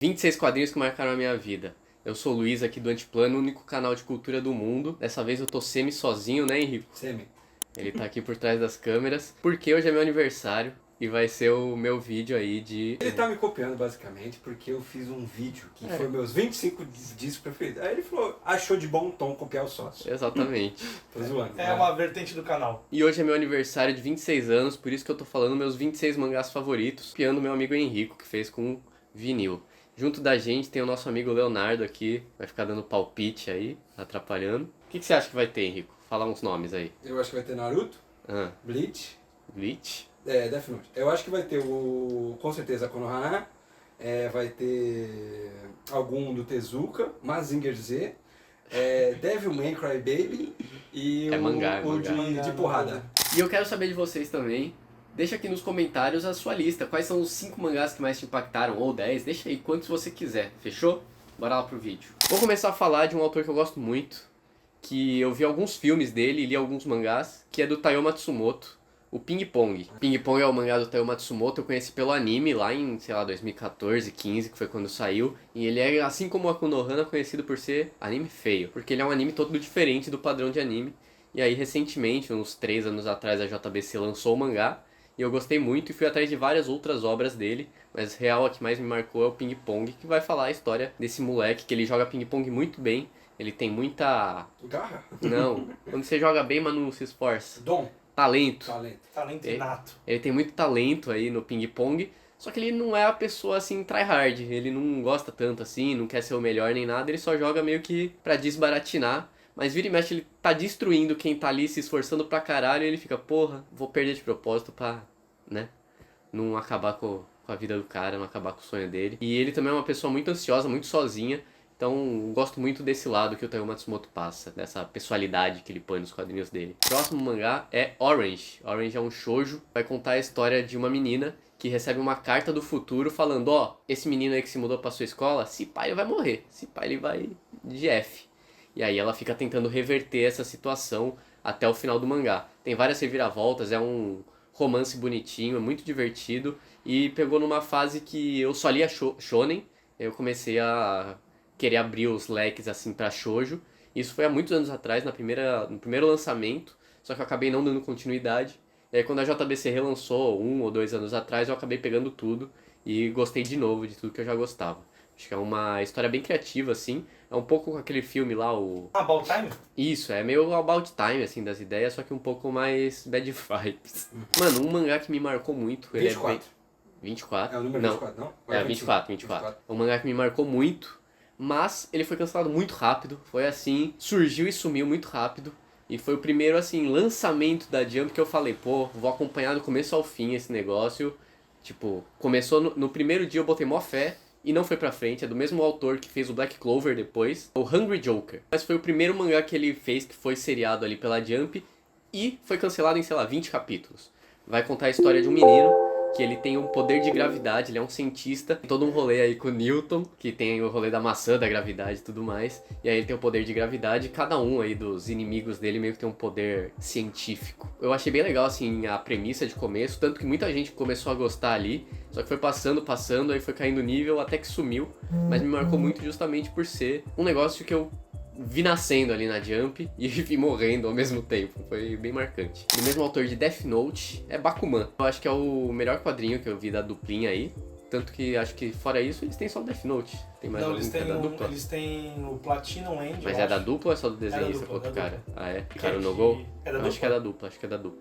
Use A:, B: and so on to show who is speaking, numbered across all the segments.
A: 26 quadrinhos que marcaram a minha vida. Eu sou o Luiz aqui do Antiplano, o único canal de cultura do mundo. Dessa vez eu tô semi-sozinho, né, Henrico?
B: Semi.
A: Ele tá aqui por trás das câmeras, porque hoje é meu aniversário e vai ser o meu vídeo aí de...
B: Ele tá me copiando basicamente porque eu fiz um vídeo que foi meus 25 discos preferidos. Aí ele falou, achou de bom tom copiar o sócio.
A: Exatamente.
B: Tô zoando.
C: É uma vertente do canal.
A: E hoje é meu aniversário de 26 anos, por isso que eu tô falando meus 26 mangás favoritos, copiando meu amigo Henrico, que fez com vinil. Junto da gente tem o nosso amigo Leonardo aqui, vai ficar dando palpite aí, atrapalhando. O que você acha que vai ter, Henrico? Fala uns nomes aí.
B: Eu acho que vai ter Naruto, Bleach,
A: Bleach?
B: Death Note. Eu acho que vai ter com certeza Konohana, vai ter algum do Tezuka, Mazinger Z, Devilman Crybaby e
A: mangá.
B: de porrada.
A: E eu quero saber de vocês também. Deixa aqui nos comentários a sua lista. Quais são os 5 mangás que mais te impactaram, ou 10. Deixa aí quantos você quiser, fechou? Bora lá pro vídeo. Vou começar a falar de um autor que eu gosto muito, que eu vi alguns filmes dele e li alguns mangás, que é do Taiyo Matsumoto, o Ping Pong. Ping Pong é o mangá do Taiyo Matsumoto, eu conheci pelo anime lá em, sei lá, 2014, 15, que foi quando saiu. E ele é, assim como a Konohana, conhecido por ser anime feio, porque ele é um anime todo diferente do padrão de anime. E aí, recentemente, uns 3 anos atrás, a JBC lançou o mangá, e eu gostei muito e fui atrás de várias outras obras dele, mas real a que mais me marcou é o Ping Pong, que vai falar a história desse moleque, que ele joga ping pong muito bem, ele tem muita...
B: Garra?
A: Não, quando você joga bem, mas não se esforça.
B: Dom.
A: Talento.
C: Talento inato.
A: Ele tem muito talento aí no ping pong, só que ele não é a pessoa assim tryhard, ele não gosta tanto assim, não quer ser o melhor nem nada, ele só joga meio que pra desbaratinar. Mas vira e mexe, ele tá destruindo quem tá ali se esforçando pra caralho e ele fica, porra, vou perder de propósito pra, né, não acabar com a vida do cara, não acabar com o sonho dele. E ele também é uma pessoa muito ansiosa, muito sozinha, então eu gosto muito desse lado que o Taiyo Matsumoto passa, dessa pessoalidade que ele põe nos quadrinhos dele. O próximo mangá é Orange. Orange é um shoujo, vai contar a história de uma menina que recebe uma carta do futuro falando, ó, esse menino aí que se mudou pra sua escola, se pá ele vai morrer, se pá ele vai de F. E aí ela fica tentando reverter essa situação até o final do mangá. Tem várias reviravoltas, é um romance bonitinho, é muito divertido. E pegou numa fase que eu só lia shonen, eu comecei a querer abrir os leques assim pra shoujo. Isso foi há muitos anos atrás, no primeiro lançamento, só que eu acabei não dando continuidade. E aí quando a JBC relançou 1 ou 2 anos atrás, eu acabei pegando tudo e gostei de novo de tudo que eu já gostava. Acho que é uma história bem criativa, assim. É um pouco com aquele filme lá, o...
C: About Time?
A: Isso, é meio About Time, assim, das ideias, só que um pouco mais bad vibes. Mano, um mangá que me marcou muito...
B: 24.
A: Ele é bem... 24?
B: É o número 24, não? Ou
A: É, 24. É um mangá que me marcou muito, mas ele foi cancelado muito rápido. Foi assim, surgiu e sumiu muito rápido. E foi o primeiro, assim, lançamento da Jump que eu falei, pô, vou acompanhar do começo ao fim esse negócio. Tipo, começou no primeiro dia, eu botei mó fé. E não foi pra frente, é do mesmo autor que fez o Black Clover depois, o Hungry Joker. Mas foi o primeiro mangá que ele fez que foi seriado ali pela Jump e foi cancelado em, sei lá, 20 capítulos. Vai contar a história de um menino que ele tem um poder de gravidade, ele é um cientista, tem todo um rolê aí com o Newton, que tem o rolê da maçã, da gravidade e tudo mais, e aí ele tem o poder de gravidade, e cada um aí dos inimigos dele meio que tem um poder científico. Eu achei bem legal, assim, a premissa de começo, tanto que muita gente começou a gostar ali, só que foi passando, aí foi caindo o nível até que sumiu, mas me marcou muito justamente por ser um negócio que eu vi nascendo ali na Jump e vi morrendo ao mesmo tempo. Foi bem marcante. O mesmo autor de Death Note é Bakuman. Eu acho que é o melhor quadrinho que eu vi da duplinha aí. Tanto que acho que fora isso eles têm só o Death Note. Tem mais
C: Não,
A: algum que é da dupla?
C: eles têm o Platinum End.
A: Mas é da dupla ou é só do desenhista com outro cara? Ah, é? Cara no Gol? Acho que é da dupla,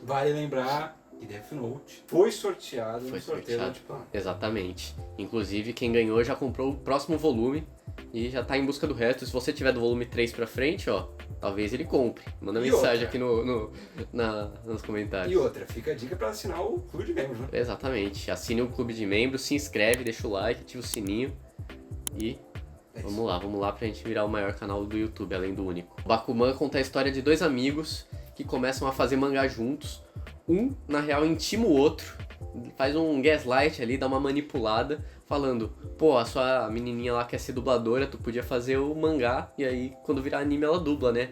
B: Vale lembrar que Death Note foi sorteado no sorteio do Antiplano.
A: Exatamente. Inclusive, quem ganhou já comprou o próximo volume e já tá em busca do resto. Se você tiver do volume 3 pra frente, ó, talvez ele compre. Manda mensagem aqui nos comentários.
B: E outra, fica a dica pra assinar o clube de membros, né?
A: Exatamente. Assine o clube de membros, se inscreve, deixa o like, ativa o sininho e... Vamos lá pra gente virar o maior canal do YouTube, além do único. O Bakuman conta a história de 2 amigos que começam a fazer mangá juntos. Um, na real, intima o outro, faz um gaslight ali, dá uma manipulada, falando, pô, a sua menininha lá quer ser dubladora, tu podia fazer o mangá, e aí quando virar anime ela dubla, né?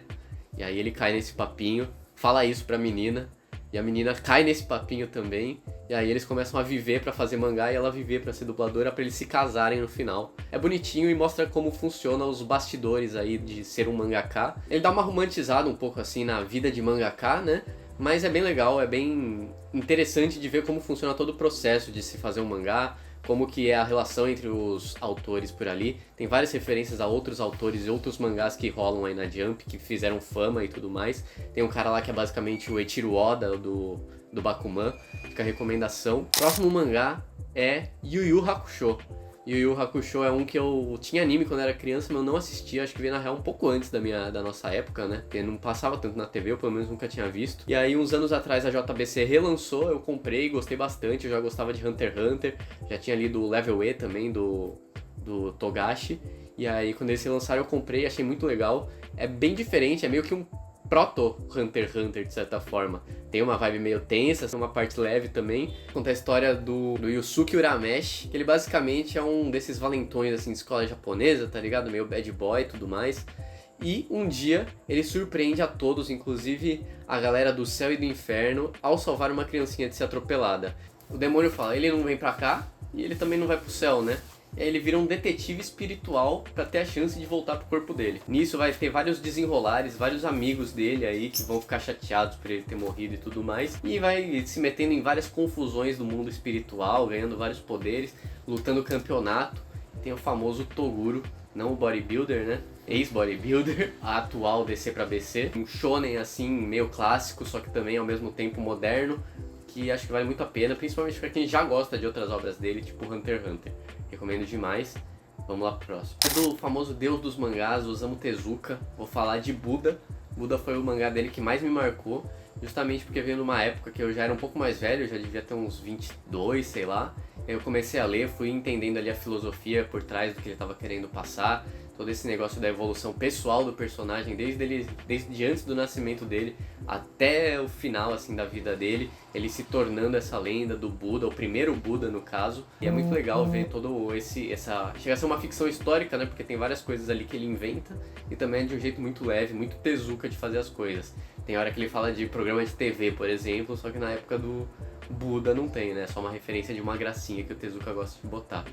A: E aí ele cai nesse papinho, fala isso pra menina, e a menina cai nesse papinho também, E aí eles começam a viver pra fazer mangá e ela viver pra ser dubladora pra eles se casarem no final. É bonitinho e mostra como funciona os bastidores aí de ser um mangaka. Ele dá uma romantizada um pouco assim na vida de mangaka, né? Mas é bem legal, é bem interessante de ver como funciona todo o processo de se fazer um mangá, como que é a relação entre os autores por ali. Tem várias referências a outros autores e outros mangás que rolam aí na Jump, que fizeram fama e tudo mais. Tem um cara lá que é basicamente o Eiichiro Oda do Bakuman, fica a recomendação. Próximo mangá é Yu Yu Hakusho. Yu Yu Hakusho é um que eu tinha anime quando era criança, mas eu não assistia, acho que veio na real um pouco antes da nossa época, né? Porque não passava tanto na TV, eu pelo menos nunca tinha visto. E aí uns anos atrás a JBC relançou, eu comprei, gostei bastante, eu já gostava de Hunter x Hunter, já tinha lido o Level E também do Togashi. E aí quando eles relançaram eu comprei, achei muito legal. É bem diferente, é meio que um proto Hunter x Hunter, de certa forma. Tem uma vibe meio tensa, uma parte leve também. Conta a história do Yusuke Urameshi, que ele basicamente é um desses valentões assim de escola japonesa, tá ligado? Meio bad boy e tudo mais. E um dia ele surpreende a todos, inclusive a galera do céu e do inferno, ao salvar uma criancinha de ser atropelada. O demônio fala, ele não vem pra cá e ele também não vai pro céu, né? E aí ele vira um detetive espiritual pra ter a chance de voltar pro corpo dele. Nisso vai ter vários desenrolares, vários amigos dele aí que vão ficar chateados por ele ter morrido e tudo mais. E vai se metendo em várias confusões do mundo espiritual, ganhando vários poderes, lutando campeonato. Tem o famoso Toguro, não o bodybuilder, né? Ex-bodybuilder, a atual DC pra BC. Um shonen assim, meio clássico, só que também ao mesmo tempo moderno, que acho que vale muito a pena, principalmente pra quem já gosta de outras obras dele, tipo Hunter x Hunter. Recomendo demais. Vamos lá pro próximo. Do famoso deus dos mangás, Osamu Tezuka, vou falar de Buda. Buda foi o mangá dele que mais me marcou, justamente porque veio numa época que eu já era um pouco mais velho, eu já devia ter uns 22, sei lá. Eu comecei a ler, fui entendendo ali a filosofia por trás do que ele estava querendo passar, todo esse negócio da evolução pessoal do personagem, desde antes do nascimento dele até o final assim da vida dele, ele se tornando essa lenda do Buda, o primeiro Buda no caso. E é muito legal ver todo essa... Chega a ser uma ficção histórica, né? Porque tem várias coisas ali que ele inventa e também é de um jeito muito leve, muito Tezuka de fazer as coisas. Tem hora que ele fala de programa de TV, por exemplo, só que na época do Buda não tem, né? É só uma referência de uma gracinha que o Tezuka gosta de botar.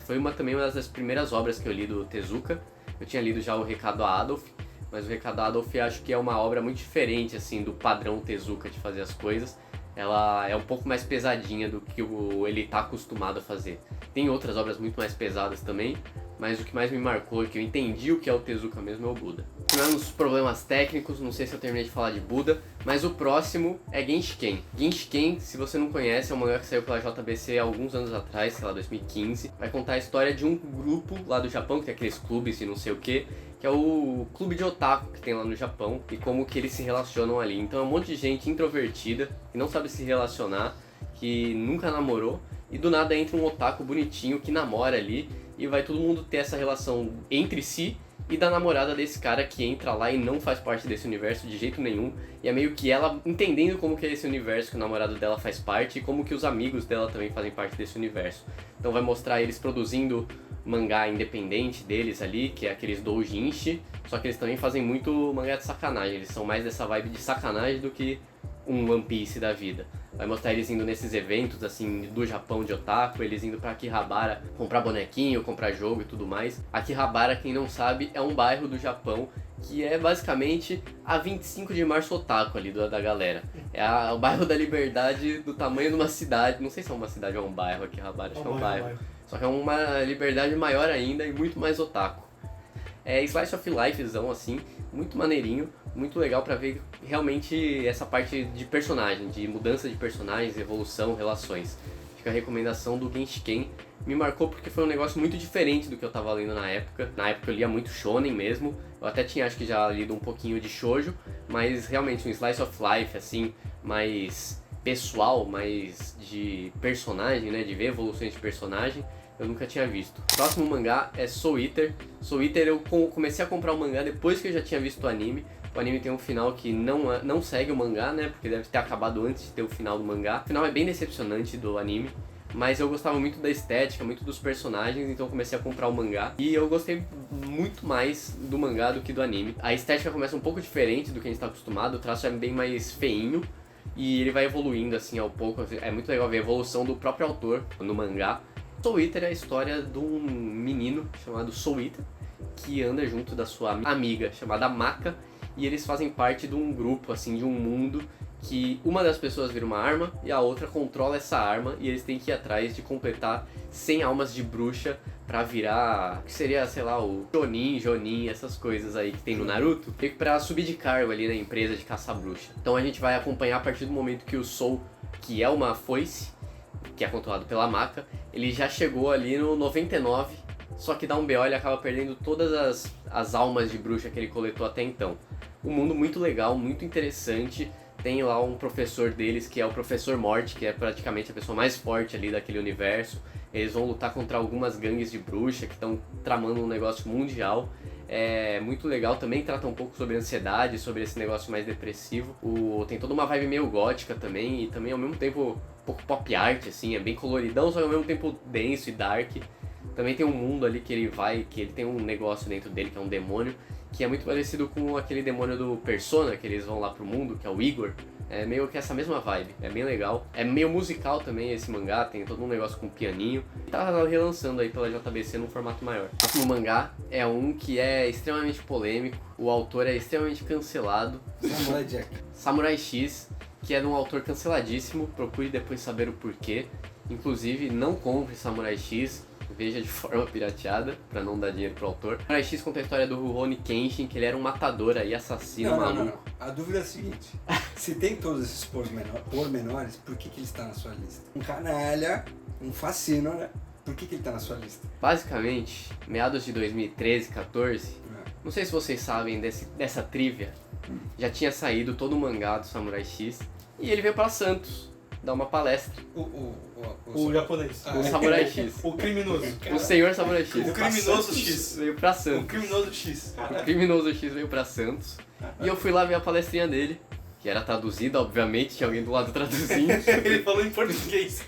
A: Foi também uma das primeiras obras que eu li do Tezuka. Eu tinha lido já o Recado a Adolf, mas o Recado a Adolf acho que é uma obra muito diferente assim do padrão Tezuka de fazer as coisas. Ela é um pouco mais pesadinha do que ele está acostumado a fazer. Tem outras obras muito mais pesadas também, mas o que mais me marcou, que eu entendi o que é o Tezuka mesmo, é o Buda. Tivemos problemas técnicos, não sei se eu terminei de falar de Buda, mas o próximo é Genshiken. Genshiken, se você não conhece, é um mangá que saiu pela JBC há alguns anos atrás, sei lá, 2015. Vai contar a história de um grupo lá do Japão, que tem aqueles clubes e não sei o que é o clube de otaku que tem lá no Japão e como que eles se relacionam ali. Então é um monte de gente introvertida, que não sabe se relacionar, que nunca namorou, e do nada entra um otaku bonitinho que namora ali, e vai todo mundo ter essa relação entre si e da namorada desse cara que entra lá e não faz parte desse universo de jeito nenhum. E é meio que ela entendendo como que é esse universo que o namorado dela faz parte e como que os amigos dela também fazem parte desse universo. Então vai mostrar eles produzindo mangá independente deles ali, que é aqueles doujinshi, só que eles também fazem muito mangá de sacanagem, eles são mais dessa vibe de sacanagem do que um One Piece da vida. Vai mostrar eles indo nesses eventos assim do Japão de otaku, eles indo pra Akihabara comprar bonequinho, comprar jogo e tudo mais. Akihabara, quem não sabe, é um bairro do Japão que é basicamente a 25 de março otaku ali da galera. É o bairro da Liberdade do tamanho de uma cidade, não sei se é uma cidade ou um bairro Akihabara, acho que é um bairro. Só que é uma liberdade maior ainda e muito mais otaku. É slice of lifezão assim, muito maneirinho, muito legal pra ver realmente essa parte de personagem, de mudança de personagens, evolução, relações. Fica a recomendação do Genshiken. Me marcou porque foi um negócio muito diferente do que eu tava lendo na época. Na época eu lia muito shonen mesmo, eu até tinha acho que já lido um pouquinho de shoujo, mas realmente um slice of life assim, mais pessoal, mais de personagem, né, de ver evoluções de personagem. Eu nunca tinha visto. O próximo mangá é Soul Eater. Soul Eater eu comecei a comprar o mangá depois que eu já tinha visto o anime. O anime tem um final que não segue o mangá, né? Porque deve ter acabado antes de ter o final do mangá. O final é bem decepcionante do anime. Mas eu gostava muito da estética, muito dos personagens, então eu comecei a comprar o mangá. E eu gostei muito mais do mangá do que do anime. A estética começa um pouco diferente do que a gente está acostumado. O traço é bem mais feinho. e ele vai evoluindo assim ao pouco. É muito legal ver a evolução do próprio autor no mangá. Soul Eater é a história de um menino chamado Soul Eater que anda junto da sua amiga chamada Maka, e eles fazem parte de um grupo, assim, de um mundo que uma das pessoas vira uma arma e a outra controla essa arma, e eles têm que ir atrás de completar 100 almas de bruxa pra virar, que seria, sei lá, o Jonin, essas coisas aí que tem no Naruto, meio que pra subir de cargo ali na empresa de caça-bruxa. Então a gente vai acompanhar a partir do momento que o Soul, que é uma foice, que é controlado pela Maka, ele já chegou ali no 99, só que dá um BO e ele acaba perdendo todas as almas de bruxa que ele coletou até então. Um mundo muito legal, muito interessante. Tem lá um professor deles, que é o Professor Morte, que é praticamente a pessoa mais forte ali daquele universo. Eles vão lutar contra algumas gangues de bruxa que estão tramando um negócio mundial. É muito legal, também trata um pouco sobre ansiedade, sobre esse negócio mais depressivo. Tem toda uma vibe meio gótica também, e também ao mesmo tempo um pouco pop art, assim, é bem coloridão, só que ao mesmo tempo denso e dark. Também tem um mundo ali que ele tem um negócio dentro dele, que é um demônio, que é muito parecido com aquele demônio do Persona, que eles vão lá pro mundo, que é o Igor. É meio que essa mesma vibe, é bem legal. É meio musical também esse mangá, tem todo um negócio com pianinho. Tá relançando aí pela JBC num formato maior. O próximo mangá é um que é extremamente polêmico, o autor é extremamente cancelado.
B: Samurai Jack.
A: Samurai X, que é de um autor canceladíssimo, procure depois saber o porquê. Inclusive, não compre Samurai X, veja de forma pirateada, pra não dar dinheiro pro autor. Samurai X conta a história do Rurouni Kenshin, que ele era um matador aí, assassino maluco.
B: Não. A dúvida é a seguinte, se tem todos esses pormenores, por que ele está na sua lista? Um canalha, um fascínora, por que ele está na sua lista?
A: Basicamente, meados de 2013, 14, não sei se vocês sabem dessa trivia, já tinha saído todo o mangá do Samurai X, e ele veio pra Santos dar uma palestra.
C: O japonês.
A: O Samurai X.
C: O criminoso.
A: O senhor Samurai X.
C: O criminoso X.
A: Veio pra Santos.
C: O criminoso X.
A: O criminoso X veio pra Santos. E eu fui lá ver a palestrinha dele, que era traduzida, obviamente, tinha alguém do lado traduzindo.
C: Ele falou em português.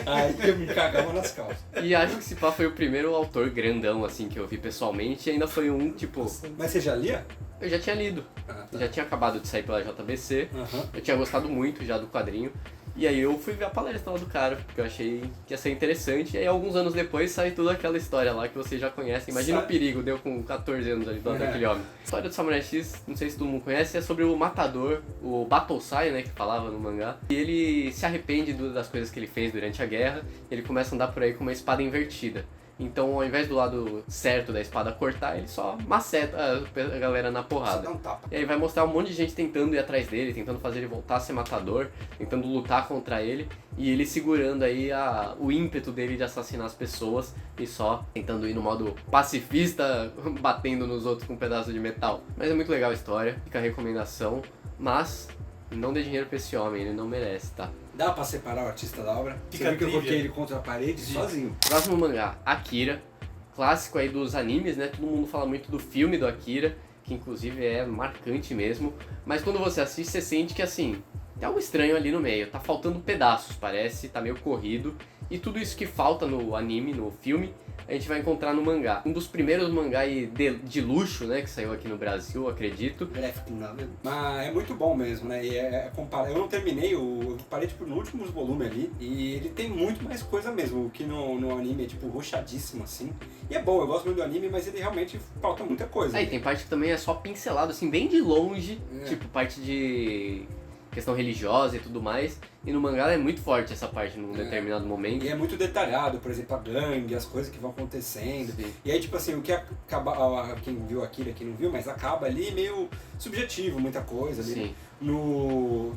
B: Aí eu me cagava nas calças.
A: E acho que esse pá foi o primeiro autor grandão, assim, que eu vi pessoalmente. E ainda foi um, tipo...
B: Mas você já lia?
A: Eu já tinha lido.
B: Tá.
A: Já tinha acabado de sair pela JBC. Eu tinha gostado muito já do quadrinho. E aí eu fui ver a palestra lá do cara, porque eu achei que ia ser interessante. E aí alguns anos depois sai toda aquela história lá que vocês já conhecem. Imagina o perigo, deu com 14 anos ali do lado daquele homem. A história do Samurai X, não sei se todo mundo conhece, é sobre o matador, o Batosai, né, que falava no mangá. E ele se arrepende das coisas que ele fez durante a guerra. E ele começa a andar por aí com uma espada invertida. Então, ao invés do lado certo da espada cortar, ele só maceta a galera na porrada.
B: Só dá um tapa.
A: E aí vai mostrar um monte de gente tentando ir atrás dele, tentando fazer ele voltar a ser matador, tentando lutar contra ele, e ele segurando aí o ímpeto dele de assassinar as pessoas e só tentando ir no modo pacifista, batendo nos outros com um pedaço de metal. Mas é muito legal a história, fica a recomendação, mas não dê dinheiro pra esse homem, ele não merece, tá?
B: Dá pra separar o artista da obra?
C: Fica
B: Você viu que eu
C: trivia.
B: coloquei ele contra a parede sozinho.
A: Próximo mangá, Akira, clássico aí dos animes, né? Todo mundo fala muito do filme do Akira, que inclusive é marcante mesmo, mas quando você assiste, você sente que assim, tem algo estranho ali no meio, tá faltando pedaços, parece, tá meio corrido, e tudo isso que falta no anime, no filme, a gente vai encontrar no mangá. Um dos primeiros mangá aí de luxo, né, que saiu aqui no Brasil, acredito.
B: Graphic novel. Mas é muito bom mesmo, né? E eu não terminei, eu parei tipo no último volume ali, e ele tem muito mais coisa mesmo, o que no anime é tipo rushadíssimo assim. E é bom, eu gosto muito do anime, mas ele realmente falta muita coisa.
A: Aí tem parte que também é só pincelado, assim, bem de longe,
B: É.
A: tipo parte de questão religiosa e tudo mais. E no mangá é muito forte essa parte num determinado momento.
B: E é muito detalhado, por exemplo, a gangue, as coisas que vão acontecendo.
A: Sim.
B: E aí, tipo assim, o que acaba, quem viu Akira, quem não viu, mas acaba ali meio subjetivo, muita coisa ali.
A: Sim.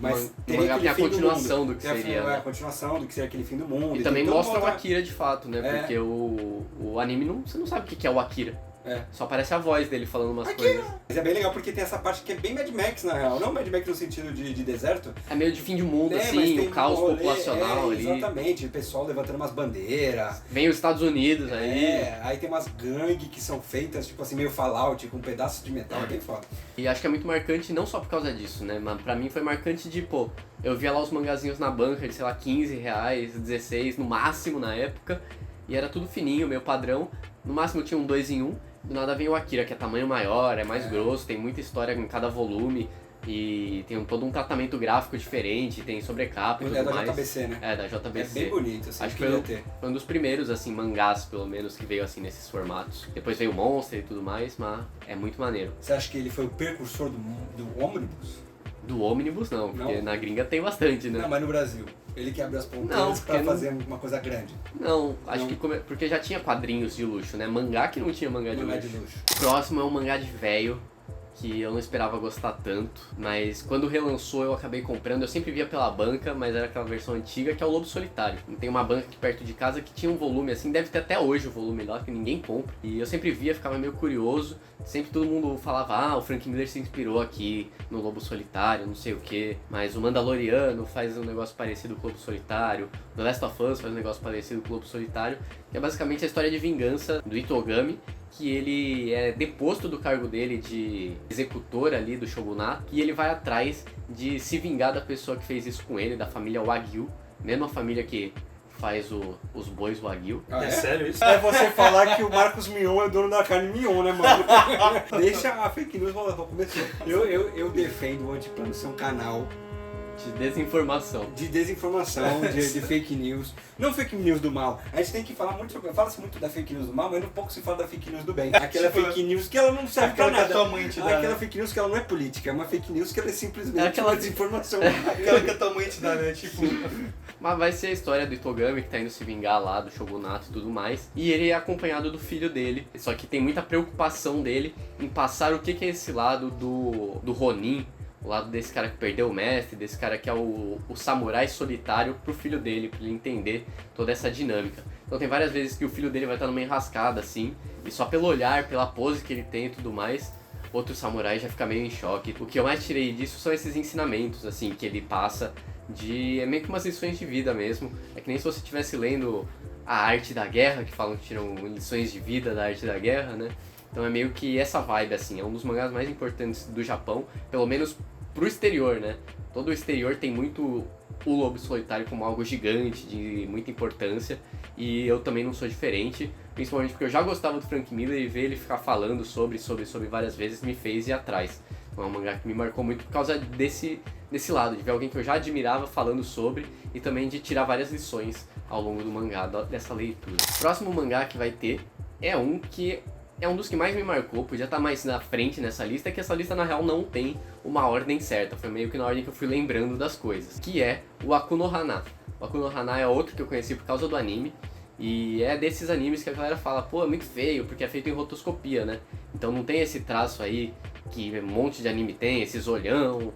B: Mas
A: O
B: teria
A: mangá tem
B: aquele
A: a
B: fim do
A: continuação
B: mundo.
A: do que
B: Tem
A: seria,
B: a
A: né?
B: continuação do que seria aquele fim do mundo.
A: E também
B: tem toda
A: mostra
B: uma
A: o
B: outra-
A: Akira de fato, né?
B: É.
A: Porque o anime, você não sabe o que é o Akira.
B: É.
A: Só aparece a voz dele falando umas
B: Akira!
A: coisas.
B: Mas é bem legal porque tem essa parte que é bem Mad Max, na real. Não Mad Max no sentido de deserto.
A: É meio de fim de mundo,
B: né, mas
A: assim,
B: tem
A: o caos
B: um rolê,
A: populacional ali.
B: Exatamente, o pessoal levantando umas bandeiras.
A: Vem os Estados Unidos aí.
B: Aí tem umas gangues que são feitas, tipo assim, meio Fallout, com um pedaço de metal, é bem foda.
A: E acho que é muito marcante não só por causa disso, né? Mas pra mim foi marcante de, pô, eu via lá os mangazinhos na banca de, sei lá, 15 reais, 16 no máximo na época. E era tudo fininho, meio padrão. No máximo tinha um 2 em 1. Do nada vem o Akira, que é tamanho maior, é mais grosso, tem muita história em cada volume. E tem todo um tratamento gráfico diferente, tem sobrecapa e tudo
B: É da
A: mais.
B: JBC, né?
A: É, da
B: É
A: JBC.
B: bem bonito, assim,
A: Acho que
B: queria ter.
A: foi um dos primeiros, assim, mangás, pelo menos, que veio, assim, nesses formatos. Depois veio o Monster e tudo mais, mas é muito maneiro.
B: Você acha que ele foi o precursor do ônibus?
A: Do Omnibus, não, porque
B: Não?
A: na gringa tem bastante, né?
B: Não, mas no Brasil. Ele que abre as
A: Não,
B: pontas
A: porque
B: pra
A: não-
B: fazer uma coisa grande.
A: Não, acho
B: Não.
A: que porque já tinha quadrinhos de luxo, né? Mangá que não tinha mangá de
B: Não é
A: luxo.
B: de luxo.
A: Próximo é um mangá de velho, que eu não esperava gostar tanto, mas quando relançou eu acabei comprando. Eu sempre via pela banca, mas era aquela versão antiga, que é o Lobo Solitário. Tem uma banca aqui perto de casa que tinha um volume assim, deve ter até hoje o volume lá, que ninguém compra. E eu sempre via, ficava meio curioso, sempre todo mundo falava, ah, o Frank Miller se inspirou aqui no Lobo Solitário, não sei o que, mas o Mandaloriano faz um negócio parecido com o Lobo Solitário, The Last of Us faz um negócio parecido com o Lobo Solitário, que é basicamente a história de vingança do Itogami, que ele é deposto do cargo dele de executor ali do shogunato, e ele vai atrás de se vingar da pessoa que fez isso com ele, da família Wagyu, mesma família que faz os bois Wagyu.
B: Ah,
C: É sério isso?
B: É você falar que o Marcos Mion é dono da carne Mion, né, mano? Deixa a fake news rolar, começou. Eu defendo o Antiplano ser um canal
A: De desinformação.
B: de desinformação, de fake news. Não fake news do mal. A gente tem que falar muito sobre. Fala-se muito da fake news do mal, mas um pouco se fala da fake news do bem. Aquela
C: Tipo,
B: fake news que ela não serve pra
C: aquela que a
B: nada.
C: tua mãe te dá,
B: Aquela
C: né?
B: fake news que ela não é política, é uma fake news que ela é simplesmente
A: É aquela-
B: uma desinformação.
C: Aquela que a tua mãe te dá, né? Tipo,
A: Mas vai ser a história do Itogami, que tá indo se vingar lá do shogunato e tudo mais. E ele é acompanhado do filho dele. Só que tem muita preocupação dele em passar o que é esse lado do Ronin, o lado desse cara que perdeu o mestre, desse cara que é o samurai solitário, pro filho dele, pra ele entender toda essa dinâmica. Então tem várias vezes que o filho dele vai estar numa enrascada assim, e só pelo olhar, pela pose que ele tem e tudo mais, outro samurai já fica meio em choque. O que eu mais tirei disso são esses ensinamentos, assim, que ele passa é meio que umas lições de vida mesmo. É que nem se você estivesse lendo A Arte da Guerra, que falam que tiram lições de vida da Arte da Guerra, né? Então é meio que essa vibe, assim, é um dos mangás mais importantes do Japão, pelo menos pro exterior, né? Todo o exterior tem muito o Lobo Solitário como algo gigante, de muita importância, e eu também não sou diferente, principalmente porque eu já gostava do Frank Miller e ver ele ficar falando sobre várias vezes me fez ir atrás. Então é um mangá que me marcou muito por causa desse lado, de ver alguém que eu já admirava falando sobre e também de tirar várias lições ao longo do mangá, dessa leitura. O próximo mangá que vai ter é um que é um dos que mais me marcou, podia estar mais na frente nessa lista, que essa lista na real não tem uma ordem certa, foi meio que na ordem que eu fui lembrando das coisas, que é o Aku no Hana. O Aku no Hana é outro que eu conheci por causa do anime, e é desses animes que a galera fala, pô, é muito feio, porque é feito em rotoscopia, né? Então não tem esse traço aí que um monte de anime tem, esses olhão,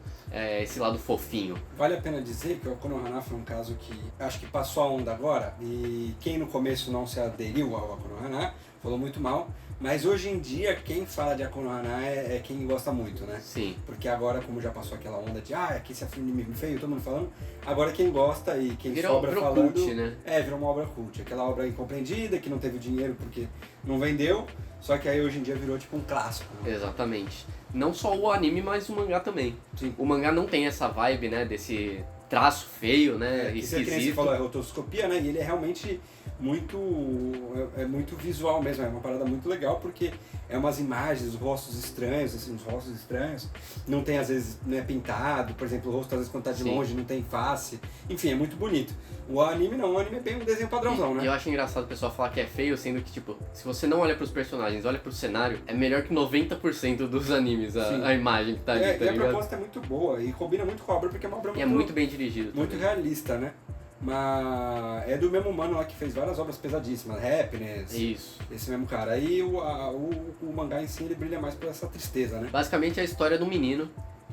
A: esse lado fofinho.
B: Vale a pena dizer que o Konohana foi um caso que acho que passou a onda agora, e quem no começo não se aderiu ao Konohana falou muito mal, mas hoje em dia quem fala de Konohana é quem gosta muito, né?
A: Sim.
B: Porque agora, como já passou aquela onda de aqui esse anime feio, todo mundo falando, agora quem gosta e quem sobra
A: Virou
B: falando...
A: cult, né?
B: Virou uma obra cult. Aquela obra incompreendida, que não teve dinheiro porque não vendeu, só que aí hoje em dia virou tipo um clássico. Né?
A: Exatamente. Não só o anime, mas o mangá também.
B: Sim.
A: O mangá não tem essa vibe, né, desse traço feio, né,
B: Isso é que nem você
A: esquisito.
B: falou, é rotoscopia, né? E ele é realmente muito visual mesmo, é uma parada muito legal porque é umas imagens, rostos estranhos, assim, uns rostos estranhos, não tem às vezes, não é pintado, por exemplo, o rosto às vezes quando tá de
A: Sim.
B: longe não tem face, enfim, é muito bonito. O anime não, o anime é bem um desenho padrãozão,
A: E
B: né?
A: eu acho engraçado o pessoal falar que é feio, sendo que, tipo, se você não olha pros personagens, olha pro cenário, é melhor que 90% dos animes,
B: Sim.
A: a imagem que tá ali, tá
B: E a
A: ligado?
B: proposta é muito boa e combina muito com a obra porque é uma obra
A: E é muito bem dirigido
B: muito
A: também.
B: realista, né? Mas é do mesmo mano lá que fez várias obras pesadíssimas, Happiness,
A: Isso.
B: esse mesmo cara. Aí o mangá em si ele brilha mais por essa tristeza, né?
A: Basicamente é a história de um menino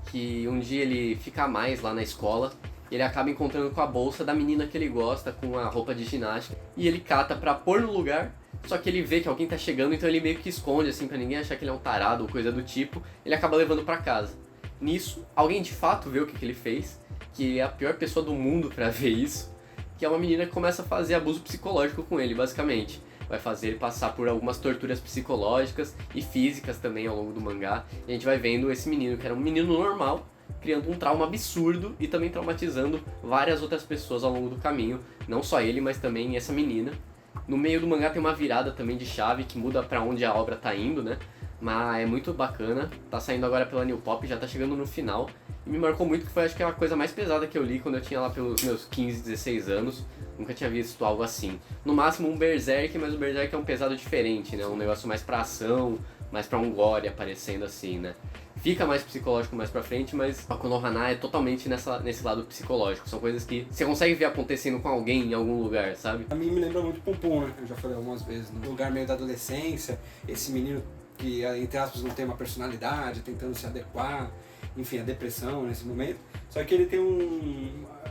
A: que um dia ele fica a mais lá na escola e ele acaba encontrando com a bolsa da menina que ele gosta, com a roupa de ginástica, e ele cata pra pôr no lugar, só que ele vê que alguém tá chegando, então ele meio que esconde, assim, pra ninguém achar que ele é um tarado ou coisa do tipo, ele acaba levando pra casa. Nisso, alguém de fato vê o que ele fez, que é a pior pessoa do mundo pra ver isso, que é uma menina que começa a fazer abuso psicológico com ele, basicamente. Vai fazer ele passar por algumas torturas psicológicas e físicas também ao longo do mangá. E a gente vai vendo esse menino, que era um menino normal, criando um trauma absurdo e também traumatizando várias outras pessoas ao longo do caminho. Não só ele, mas também essa menina. No meio do mangá tem uma virada também de chave que muda pra onde a obra tá indo, né? mas é muito bacana. Tá saindo agora pela New Pop, já tá chegando no final. E me marcou muito que foi, acho que, a coisa mais pesada que eu li quando eu tinha lá pelos meus 15, 16 anos. Nunca tinha visto algo assim. No máximo um Berserk, mas o Berserk é um pesado diferente, né? Um negócio mais pra ação, mais pra um gore aparecendo assim, né? Fica mais psicológico mais pra frente, mas a Konohana é totalmente nesse lado psicológico. São coisas que você consegue ver acontecendo com alguém em algum lugar, sabe?
B: A mim me lembra muito Pum Pum, né? Eu já falei algumas vezes. No lugar meio da adolescência, esse menino que, entre aspas, não tem uma personalidade, tentando se adequar, enfim, a depressão nesse momento. Só que ele tem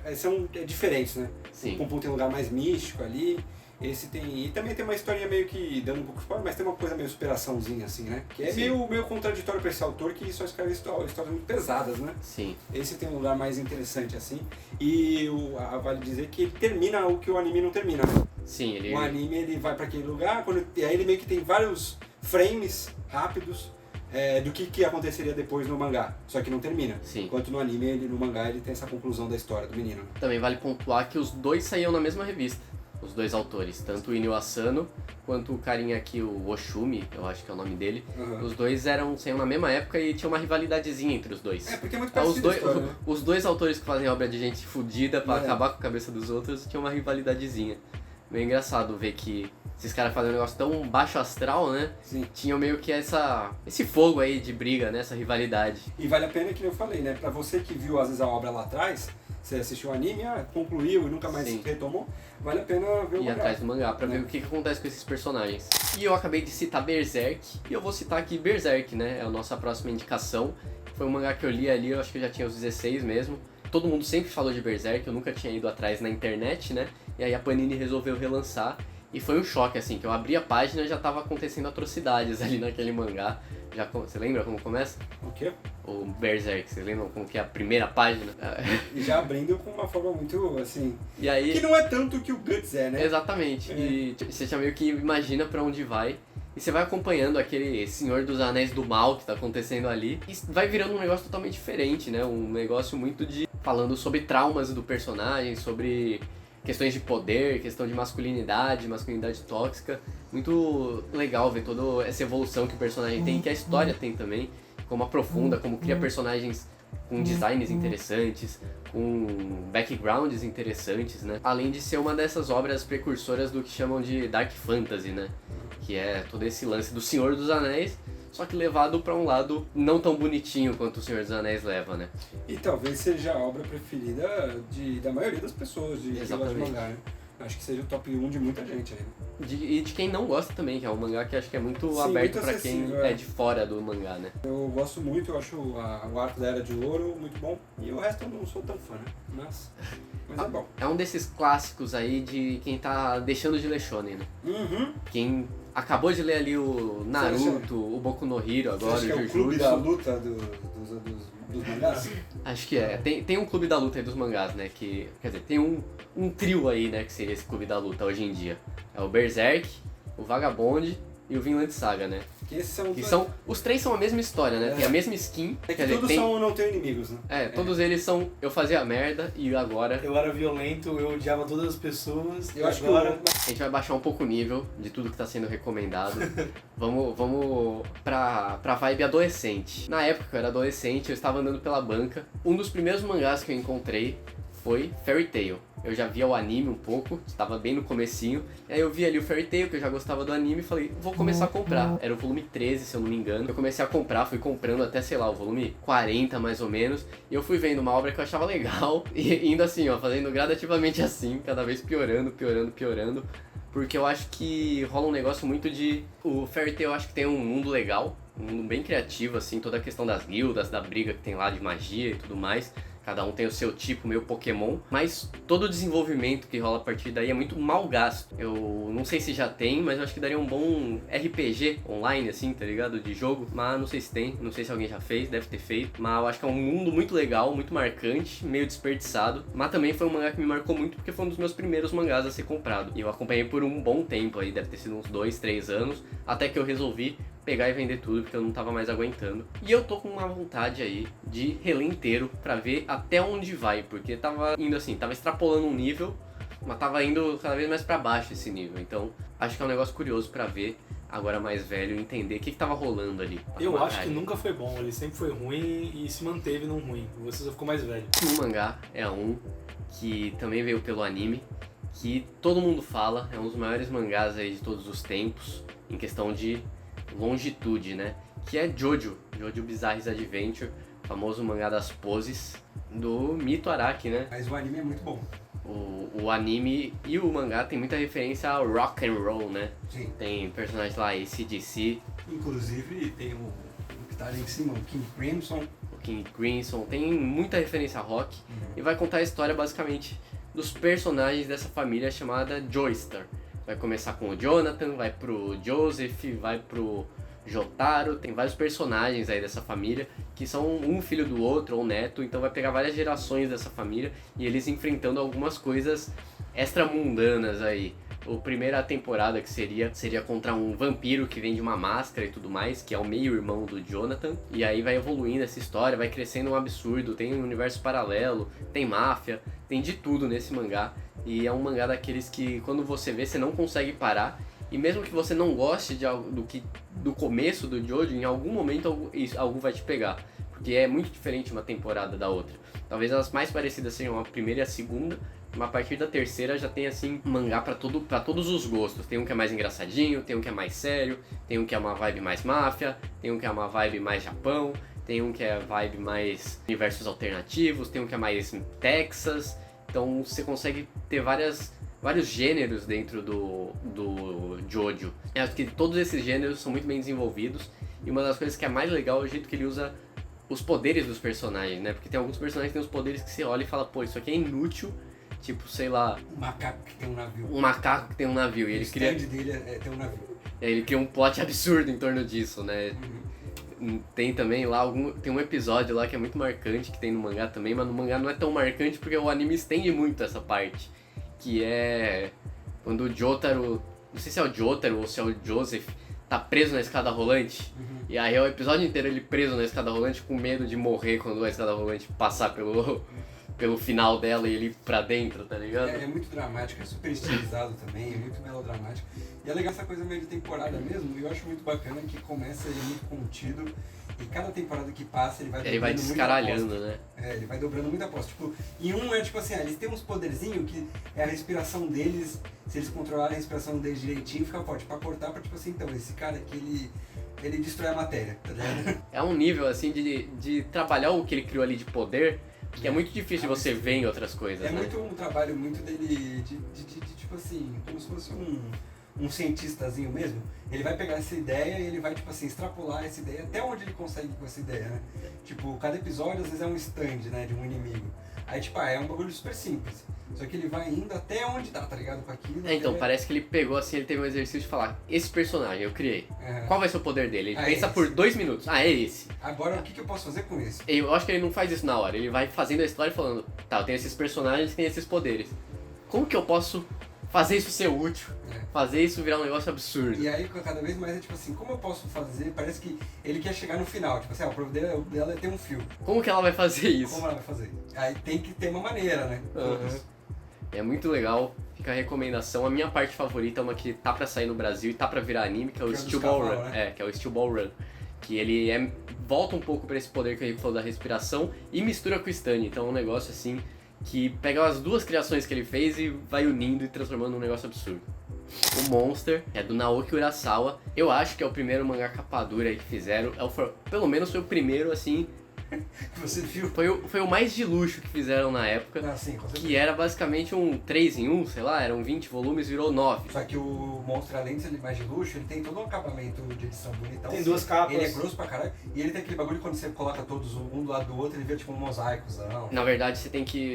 B: é diferente, né?
A: Sim.
B: O Pum Pum tem um lugar mais místico ali. Esse tem. E também tem uma historinha meio que dando um pouco de spoiler, mas tem uma coisa meio superaçãozinha, assim, né? Que é meio contraditório pra esse autor que só escreve histórias muito pesadas, né?
A: Sim.
B: Esse tem um lugar mais interessante, assim. E vale dizer que ele termina o que o anime não termina, né?
A: Sim, ele...
B: O anime ele vai pra aquele lugar, e aí ele meio que tem vários frames rápidos do que aconteceria depois no mangá. Só que não termina.
A: Sim.
B: Enquanto no anime, no mangá, ele tem essa conclusão da história do menino.
A: Também vale pontuar que os dois saíam na mesma revista. Os dois autores, tanto o Inio Asano quanto o carinha aqui, o Oshumi, eu acho que é o nome dele.
B: Uhum.
A: Os dois saíam na mesma época e tinha uma rivalidadezinha entre os dois.
B: É, porque é muito parecido
A: Os dois autores que fazem obra de gente fodida pra acabar com a cabeça dos outros tinha uma rivalidadezinha. Meio engraçado ver que esses caras fazem um negócio tão baixo astral, né?
B: Sim.
A: Tinham meio que esse fogo aí de briga, né? Essa rivalidade.
B: E vale a pena que eu falei, né? Pra você que viu às vezes a obra lá atrás, você assistiu o anime, concluiu e nunca mais retomou, vale a pena ver o mangá.
A: Ir atrás do mangá pra ver o que acontece com esses personagens. E eu acabei de citar Berserk, e eu vou citar aqui Berserk, né? É a nossa próxima indicação. Foi um mangá que eu li ali, eu acho que eu já tinha os 16 mesmo. Todo mundo sempre falou de Berserk, eu nunca tinha ido atrás na internet, né? E aí a Panini resolveu relançar. E foi um choque, assim, que eu abri a página e já tava acontecendo atrocidades ali naquele mangá. Você lembra como começa?
B: O quê?
A: O Berserk, vocês lembram como que é a primeira página?
B: E já abrindo com uma forma muito, assim...
A: E aí...
B: Que não é tanto o que o Guts é, né?
A: Exatamente. E você já meio que imagina pra onde vai. E você vai acompanhando aquele Senhor dos Anéis do Mal que tá acontecendo ali. E vai virando um negócio totalmente diferente, né? Um negócio muito falando sobre traumas do personagem, sobre... questões de poder, questão de masculinidade tóxica. Muito legal ver toda essa evolução que o personagem tem, que a história tem também. Como aprofunda, como cria personagens com designs interessantes, com backgrounds interessantes, né? Além de ser uma dessas obras precursoras do que chamam de Dark Fantasy, né? Que é todo esse lance do Senhor dos Anéis, só que levado pra um lado não tão bonitinho quanto o Senhor dos Anéis leva, né?
B: E talvez seja a obra preferida da maioria das pessoas de mangá, né? Acho que seja o top 1 de muita gente aí.
A: E de quem não gosta também, que é um mangá que acho que é muito aberto muito pra quem é de fora do mangá, né?
B: Eu gosto muito, eu acho o arco da Era de Ouro muito bom. E o resto eu não sou tão fã, né? Mas é bom.
A: É um desses clássicos aí de quem tá deixando de ler shonen, né?
B: Uhum.
A: Quem acabou de ler ali o Naruto, o Boku no Hero agora, o Jujutsu.
B: É o clube da luta dos mangás?
A: Acho que é. Tem um clube da luta aí dos mangás, né? Que, quer dizer, tem um trio aí, né? Que seria esse clube da luta hoje em dia. É o Berserk, o Vagabond e o Vinland Saga, né? Os três são a mesma história, né? Tem a mesma skin.
B: É que todos não tem inimigos, né?
A: Todos eles são eu fazia merda e agora...
C: Eu era violento, eu odiava todas as pessoas.
B: Eu acho
C: agora...
A: A gente vai baixar um pouco o nível de tudo que tá sendo recomendado. Vamos pra vibe adolescente. Na época que eu era adolescente, eu estava andando pela banca. Um dos primeiros mangás que eu encontrei foi Fairy Tail. Eu já via o anime um pouco, estava bem no comecinho. Aí eu vi ali o Fairy Tail, que eu já gostava do anime, e falei, vou começar a comprar. Era o volume 13, se eu não me engano. Eu comecei a comprar, fui comprando até, sei lá, o volume 40 mais ou menos. E eu fui vendo uma obra que eu achava legal, e indo assim, ó, fazendo gradativamente assim, cada vez piorando. Porque eu acho que rola um negócio muito de... O Fairy Tail eu acho que tem um mundo legal, um mundo bem criativo, assim, toda a questão das guildas, da briga que tem lá de magia e tudo mais. Cada um tem o seu tipo, meio Pokémon, mas todo o desenvolvimento que rola a partir daí é muito mal gasto. Eu não sei se já tem, mas eu acho que daria um bom RPG online, assim, tá ligado? De jogo, mas não sei se tem, não sei se alguém já fez, deve ter feito. Mas eu acho que é um mundo muito legal, muito marcante, meio desperdiçado. Mas também foi um mangá que me marcou muito porque foi um dos meus primeiros mangás a ser comprado. E eu acompanhei por um bom tempo aí, deve ter sido uns 2, 3 anos, até que eu resolvi pegar e vender tudo, porque eu não tava mais aguentando. E eu tô com uma vontade aí de reler inteiro pra ver até onde vai, porque tava indo assim, tava extrapolando um nível, mas tava indo cada vez mais pra baixo esse nível. Então, acho que é um negócio curioso pra ver agora mais velho, entender o que tava rolando ali.
C: Eu acho que nunca foi bom, ele sempre foi ruim e se manteve num ruim. Você só ficou mais velho.
A: O mangá é um que também veio pelo anime, que todo mundo fala, é um dos maiores mangás aí de todos os tempos, em questão de longitude, né? Que é Jojo Bizarre Adventure, famoso mangá das poses do Mito Araki, né?
B: Mas o anime é muito bom.
A: O anime e o mangá tem muita referência ao rock and roll, né?
B: Sim.
A: Tem personagens lá, AC/DC,
B: Inclusive tem o que tá ali em cima, o King Crimson.
A: o King Crimson, tem muita referência a rock e vai contar a história basicamente dos personagens dessa família chamada Joestar. Vai começar com o Jonathan, vai pro Joseph, vai pro Jotaro, tem vários personagens aí dessa família que são um filho do outro ou neto, então vai pegar várias gerações dessa família e eles enfrentando algumas coisas extramundanas aí. A primeira temporada que seria contra um vampiro que vende uma máscara e tudo mais, que é o meio-irmão do Jonathan, e aí vai evoluindo essa história, vai crescendo um absurdo, tem um universo paralelo, tem máfia, tem de tudo nesse mangá, e é um mangá daqueles que quando você vê, você não consegue parar. E mesmo que você não goste do começo do Jojo, em algum momento algo vai te pegar. Porque é muito diferente uma temporada da outra. Talvez as mais parecidas sejam a primeira e a segunda, mas a partir da terceira já tem assim mangá pra todos os gostos. Tem um que é mais engraçadinho, tem um que é mais sério, tem um que é uma vibe mais máfia, tem um que é uma vibe mais Japão, tem um que é vibe mais universos alternativos, tem um que é mais Texas. Então você consegue ter vários gêneros dentro do Jojo. Eu acho que todos esses gêneros são muito bem desenvolvidos, e uma das coisas que é mais legal é o jeito que ele usa os poderes dos personagens, né? Porque tem alguns personagens que tem os poderes que você olha e fala, pô, isso aqui é inútil, tipo, sei lá...
B: Um macaco que tem um navio.
A: Um macaco que tem um navio, e ele cria...
B: O stand dele tem um navio.
A: Ele cria um plot absurdo em torno disso, né? Tem também lá tem um episódio lá que é muito marcante, que tem no mangá também, mas no mangá não é tão marcante porque o anime estende muito essa parte. Que é quando o Jotaro, não sei se é o Jotaro ou se é o Joseph, tá preso na escada rolante. E aí é o episódio inteiro ele preso na escada rolante com medo de morrer quando a escada rolante passar pelo final dela e ele ir pra dentro, tá ligado?
B: É muito dramático, é super estilizado também, é muito melodramático. E é legal essa coisa meio de temporada mesmo, e eu acho muito bacana que começa ele muito contido, e cada temporada que passa ele vai
A: descaralhando, né?
B: Ele vai dobrando muita aposta. Tipo, em um é tipo assim, eles têm uns poderzinhos que é a respiração deles, se eles controlarem a respiração deles direitinho, fica forte. Pra cortar, pra tipo assim, então, esse cara aqui, ele destrói a matéria, tá ligado?
A: É um nível, assim, de trabalhar o que ele criou ali de poder, que é muito difícil de você ver em outras coisas, né?
B: Muito um trabalho muito dele, de tipo assim, como se fosse um cientistazinho mesmo. Ele vai pegar essa ideia e ele vai, tipo assim, extrapolar essa ideia até onde ele consegue com essa ideia, né? Tipo, cada episódio às vezes é um stand, né, de um inimigo. Aí, tipo, é um bagulho super simples. Só que ele vai indo até onde tá ligado? Com aquilo.
A: Então, parece que ele pegou assim, ele teve um exercício de falar, esse personagem eu criei, qual vai ser o poder dele? Ele pensa por 2 minutos, é esse.
B: Agora, o que eu posso fazer com esse?
A: Eu acho que ele não faz isso na hora, ele vai fazendo a história e falando, tá, eu tenho esses personagens que têm esses poderes. Como que eu posso fazer isso ser útil? Fazer isso virar um negócio absurdo.
B: E aí, cada vez mais é tipo assim, como eu posso fazer? Parece que ele quer chegar no final, tipo assim, o problema dela é ter um fio.
A: Como que ela vai fazer isso?
B: Como ela vai fazer? Aí tem que ter uma maneira, né?
A: É muito legal, fica a recomendação. A minha parte favorita é uma que tá pra sair no Brasil e tá pra virar anime, que é o Steel Ball Run. Né? Que é o Steel Ball Run. Que ele volta um pouco pra esse poder que a gente falou da respiração e mistura com o Stan. Então é um negócio assim que pega as duas criações que ele fez e vai unindo e transformando num negócio absurdo. O Monster é do Naoki Urasawa. Eu acho que é o primeiro mangá capa dura aí que fizeram. Pelo menos foi o primeiro, assim...
B: Você viu?
A: Foi o mais de luxo que fizeram na época.
B: Sim, com certeza.
A: Que era basicamente um 3 em 1, sei lá, eram 20 volumes, virou 9.
B: Só que o Monster, além de ser mais de luxo, ele tem todo um acabamento de edição bonitão.
C: Tem 2 capas.
B: Ele é grosso pra caralho. E ele tem aquele bagulho quando você coloca todos um do lado do outro, ele vira tipo um mosaico.
A: Na verdade,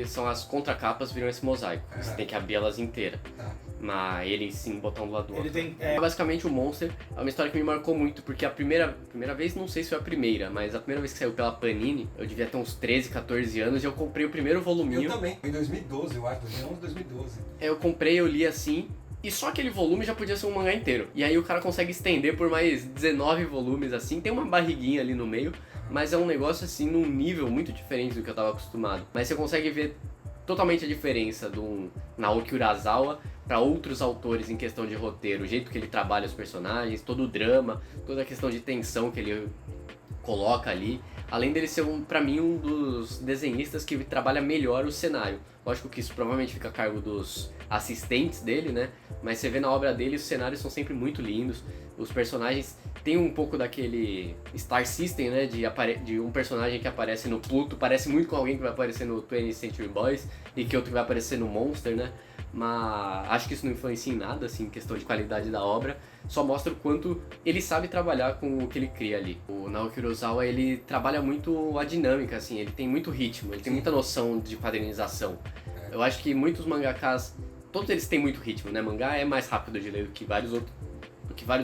A: são as contracapas viram esse mosaico. Você tem que abrir elas inteiras.
B: Tá.
A: Mas ele sim, botar um do lado do outro.
C: Ele tem,
A: Basicamente o Monster é uma história que me marcou muito, porque a primeira vez, não sei se foi a primeira, mas a primeira vez que saiu pela Panini, eu devia ter uns 13, 14 anos e eu comprei o primeiro voluminho.
B: Eu também, em 2012, eu acho, 2011, 2012.
A: Eu comprei, eu li assim, e só aquele volume já podia ser um mangá inteiro. E aí o cara consegue estender por mais 19 volumes assim, tem uma barriguinha ali no meio, mas é um negócio assim num nível muito diferente do que eu tava acostumado. Mas você consegue ver totalmente a diferença do Naoki Urasawa para outros autores em questão de roteiro, o jeito que ele trabalha os personagens, todo o drama, toda a questão de tensão que ele coloca ali. Além dele ser, pra mim, um dos desenhistas que trabalha melhor o cenário. Lógico que isso provavelmente fica a cargo dos assistentes dele, né? Mas você vê na obra dele, os cenários são sempre muito lindos. Os personagens têm um pouco daquele Star System, né? De um personagem que aparece no Pluto, parece muito com alguém que vai aparecer no 20th Century Boys e que outro que vai aparecer no Monster, né? Mas acho que isso não influencia em nada, assim, em questão de qualidade da obra. Só mostra o quanto ele sabe trabalhar com o que ele cria ali. O Naoki Urasawa, ele trabalha muito a dinâmica, assim, ele tem muito ritmo, ele tem muita noção de quadrinização. Eu acho que muitos mangakas, todos eles têm muito ritmo, né? Mangá é mais rápido de ler do que vários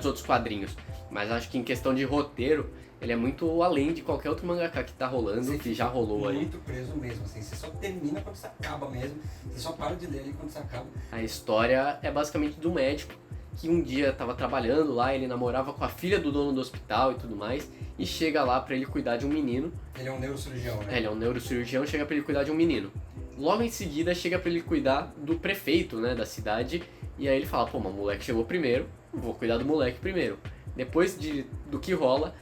A: outros quadrinhos. Mas acho que em questão de roteiro, ele é muito além de qualquer outro mangaka que tá rolando, que já rolou aí.
B: Muito preso mesmo, assim, você só termina quando você acaba mesmo, você só para de ler ali quando você acaba.
A: A história é basicamente de um médico que um dia estava trabalhando lá, ele namorava com a filha do dono do hospital e tudo mais, e chega lá pra ele cuidar de um menino.
B: Ele é um neurocirurgião, né?
A: Ele é um neurocirurgião, chega pra ele cuidar de um menino. Logo em seguida chega pra ele cuidar do prefeito, né, da cidade, e aí ele fala, pô, mas o moleque chegou primeiro, vou cuidar do moleque primeiro. Depois do que rola,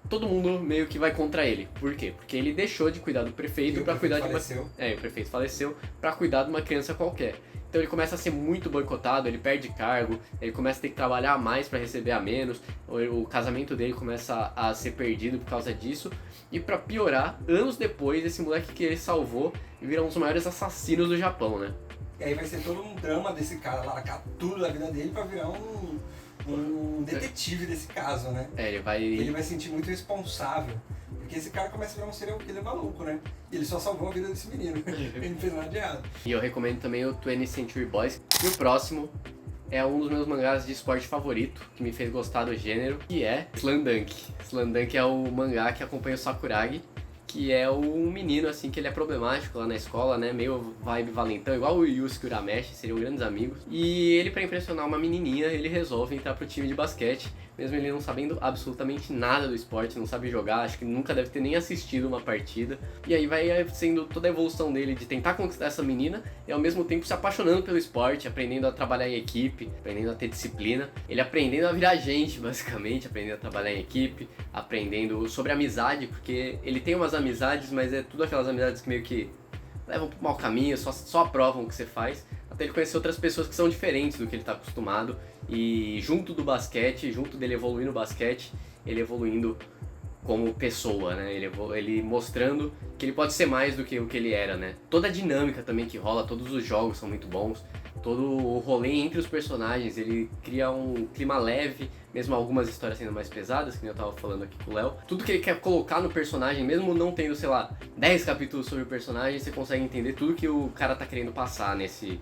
A: todo mundo meio que vai contra ele. Por quê? Porque ele deixou de cuidar do prefeito pra cuidar de uma... o prefeito faleceu pra cuidar de uma criança qualquer. Então ele começa a ser muito boicotado, ele perde cargo, ele começa a ter que trabalhar mais para receber a menos, o casamento dele começa a ser perdido por causa disso, e para piorar, anos depois, esse moleque que ele salvou vira um dos maiores assassinos do Japão, né?
B: E aí vai ser todo um drama desse cara largar tudo da vida dele pra virar um detetive desse caso, né?
A: Ele vai
B: se sentir muito responsável. Porque esse cara começa a virar um serial killer maluco, né? E ele só salvou a vida desse menino. Ele não fez nada de errado.
A: E eu recomendo também o 20th Century Boys. E o próximo é um dos meus mangás de esporte favorito, que me fez gostar do gênero, que é Slamdunk. Slamdunk é o mangá que acompanha o Sakuragi, que é um menino, assim, que ele é problemático lá na escola, né? Meio vibe valentão, igual o Yusuke Urameshi, seriam grandes amigos. E ele, pra impressionar uma menininha, ele resolve entrar pro time de basquete, mesmo ele não sabendo absolutamente nada do esporte, não sabe jogar, acho que nunca deve ter nem assistido uma partida. E aí vai sendo toda a evolução dele de tentar conquistar essa menina e ao mesmo tempo se apaixonando pelo esporte, aprendendo a trabalhar em equipe, aprendendo a ter disciplina. Ele aprendendo a virar gente, basicamente, aprendendo a trabalhar em equipe, aprendendo sobre amizade, porque ele tem umas amizades, mas é tudo aquelas amizades que meio que levam pro mau caminho, só aprovam o que você faz, até ele conhecer outras pessoas que são diferentes do que ele está acostumado, e junto do basquete, junto dele evoluir no basquete, ele evoluindo como pessoa, né? Ele mostrando que ele pode ser mais do que o que ele era, né? Toda a dinâmica também que rola, todos os jogos são muito bons, todo o rolê entre os personagens, ele cria um clima leve, mesmo algumas histórias sendo mais pesadas, que eu tava falando aqui com o Léo. Tudo que ele quer colocar no personagem, mesmo não tendo, sei lá, 10 capítulos sobre o personagem, você consegue entender tudo que o cara tá querendo passar nesse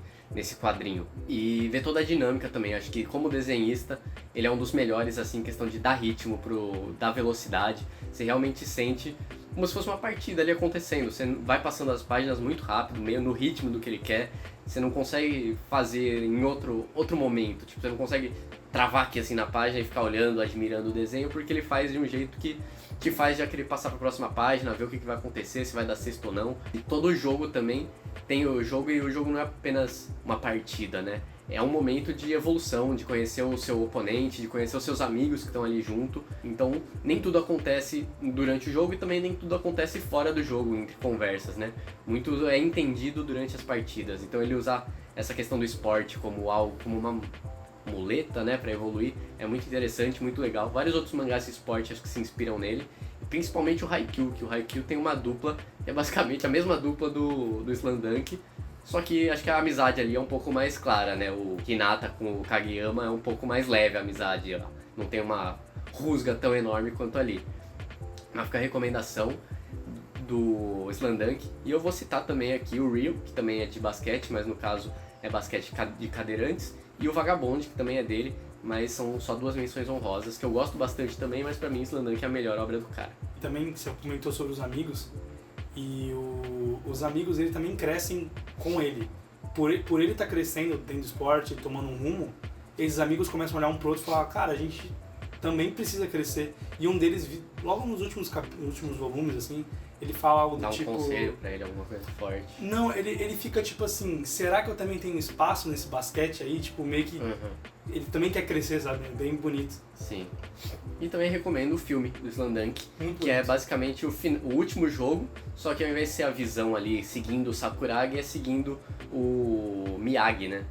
A: quadrinho. E ver toda a dinâmica também, acho que como desenhista, ele é um dos melhores, assim, em questão de dar ritmo, dar velocidade. Você realmente sente como se fosse uma partida ali acontecendo. Você vai passando as páginas muito rápido, meio no ritmo do que ele quer. Você não consegue fazer em outro momento. Tipo, você não consegue travar aqui assim na página e ficar olhando, admirando o desenho, porque ele faz de um jeito que te faz já querer passar para a próxima página, ver o que vai acontecer, se vai dar sexto ou não. E todo jogo também tem o jogo, e o jogo não é apenas uma partida, né? É um momento de evolução, de conhecer o seu oponente, de conhecer os seus amigos que estão ali junto. Então, nem tudo acontece durante o jogo e também nem tudo acontece fora do jogo, entre conversas, né? Muito é entendido durante as partidas. Então, ele usar essa questão do esporte como algo, como uma muleta, né, para evoluir, é muito interessante, muito legal. Vários outros mangás de esporte acho que se inspiram nele, e principalmente o Haikyuu, que o Haikyuu tem uma dupla, que é basicamente a mesma dupla do Slamdunk, só que acho que a amizade ali é um pouco mais clara, né? O Hinata com o Kageyama é um pouco mais leve a amizade, ó. Não tem uma rusga tão enorme quanto ali. Mas fica a recomendação do Slamdunk, e eu vou citar também aqui o Rio, que também é de basquete, mas no caso é basquete de cadeirantes, e o Vagabond, que também é dele, mas são só duas menções honrosas, que eu gosto bastante também, mas pra mim Slamdunk é a melhor obra do cara.
C: Também você comentou sobre os amigos, e os amigos ele também crescem com ele. Por ele estar crescendo dentro do esporte, tomando um rumo, esses amigos começam a olhar um pro outro e falar, cara, a gente também precisa crescer. E um deles, logo nos últimos volumes, assim, ele fala algo do
A: Dá um
C: tipo...
A: conselho pra ele, alguma coisa forte.
C: Não, ele fica tipo assim, será que eu também tenho espaço nesse basquete aí? Tipo, meio que... Ele também quer crescer, sabe? É bem bonito.
A: Sim. E também recomendo o filme do Slamdunk,
C: Muito
A: que é
C: bonito.
A: basicamente o último jogo, só que ao invés de ser a visão ali seguindo o Sakuragi, é seguindo o Miyagi, né?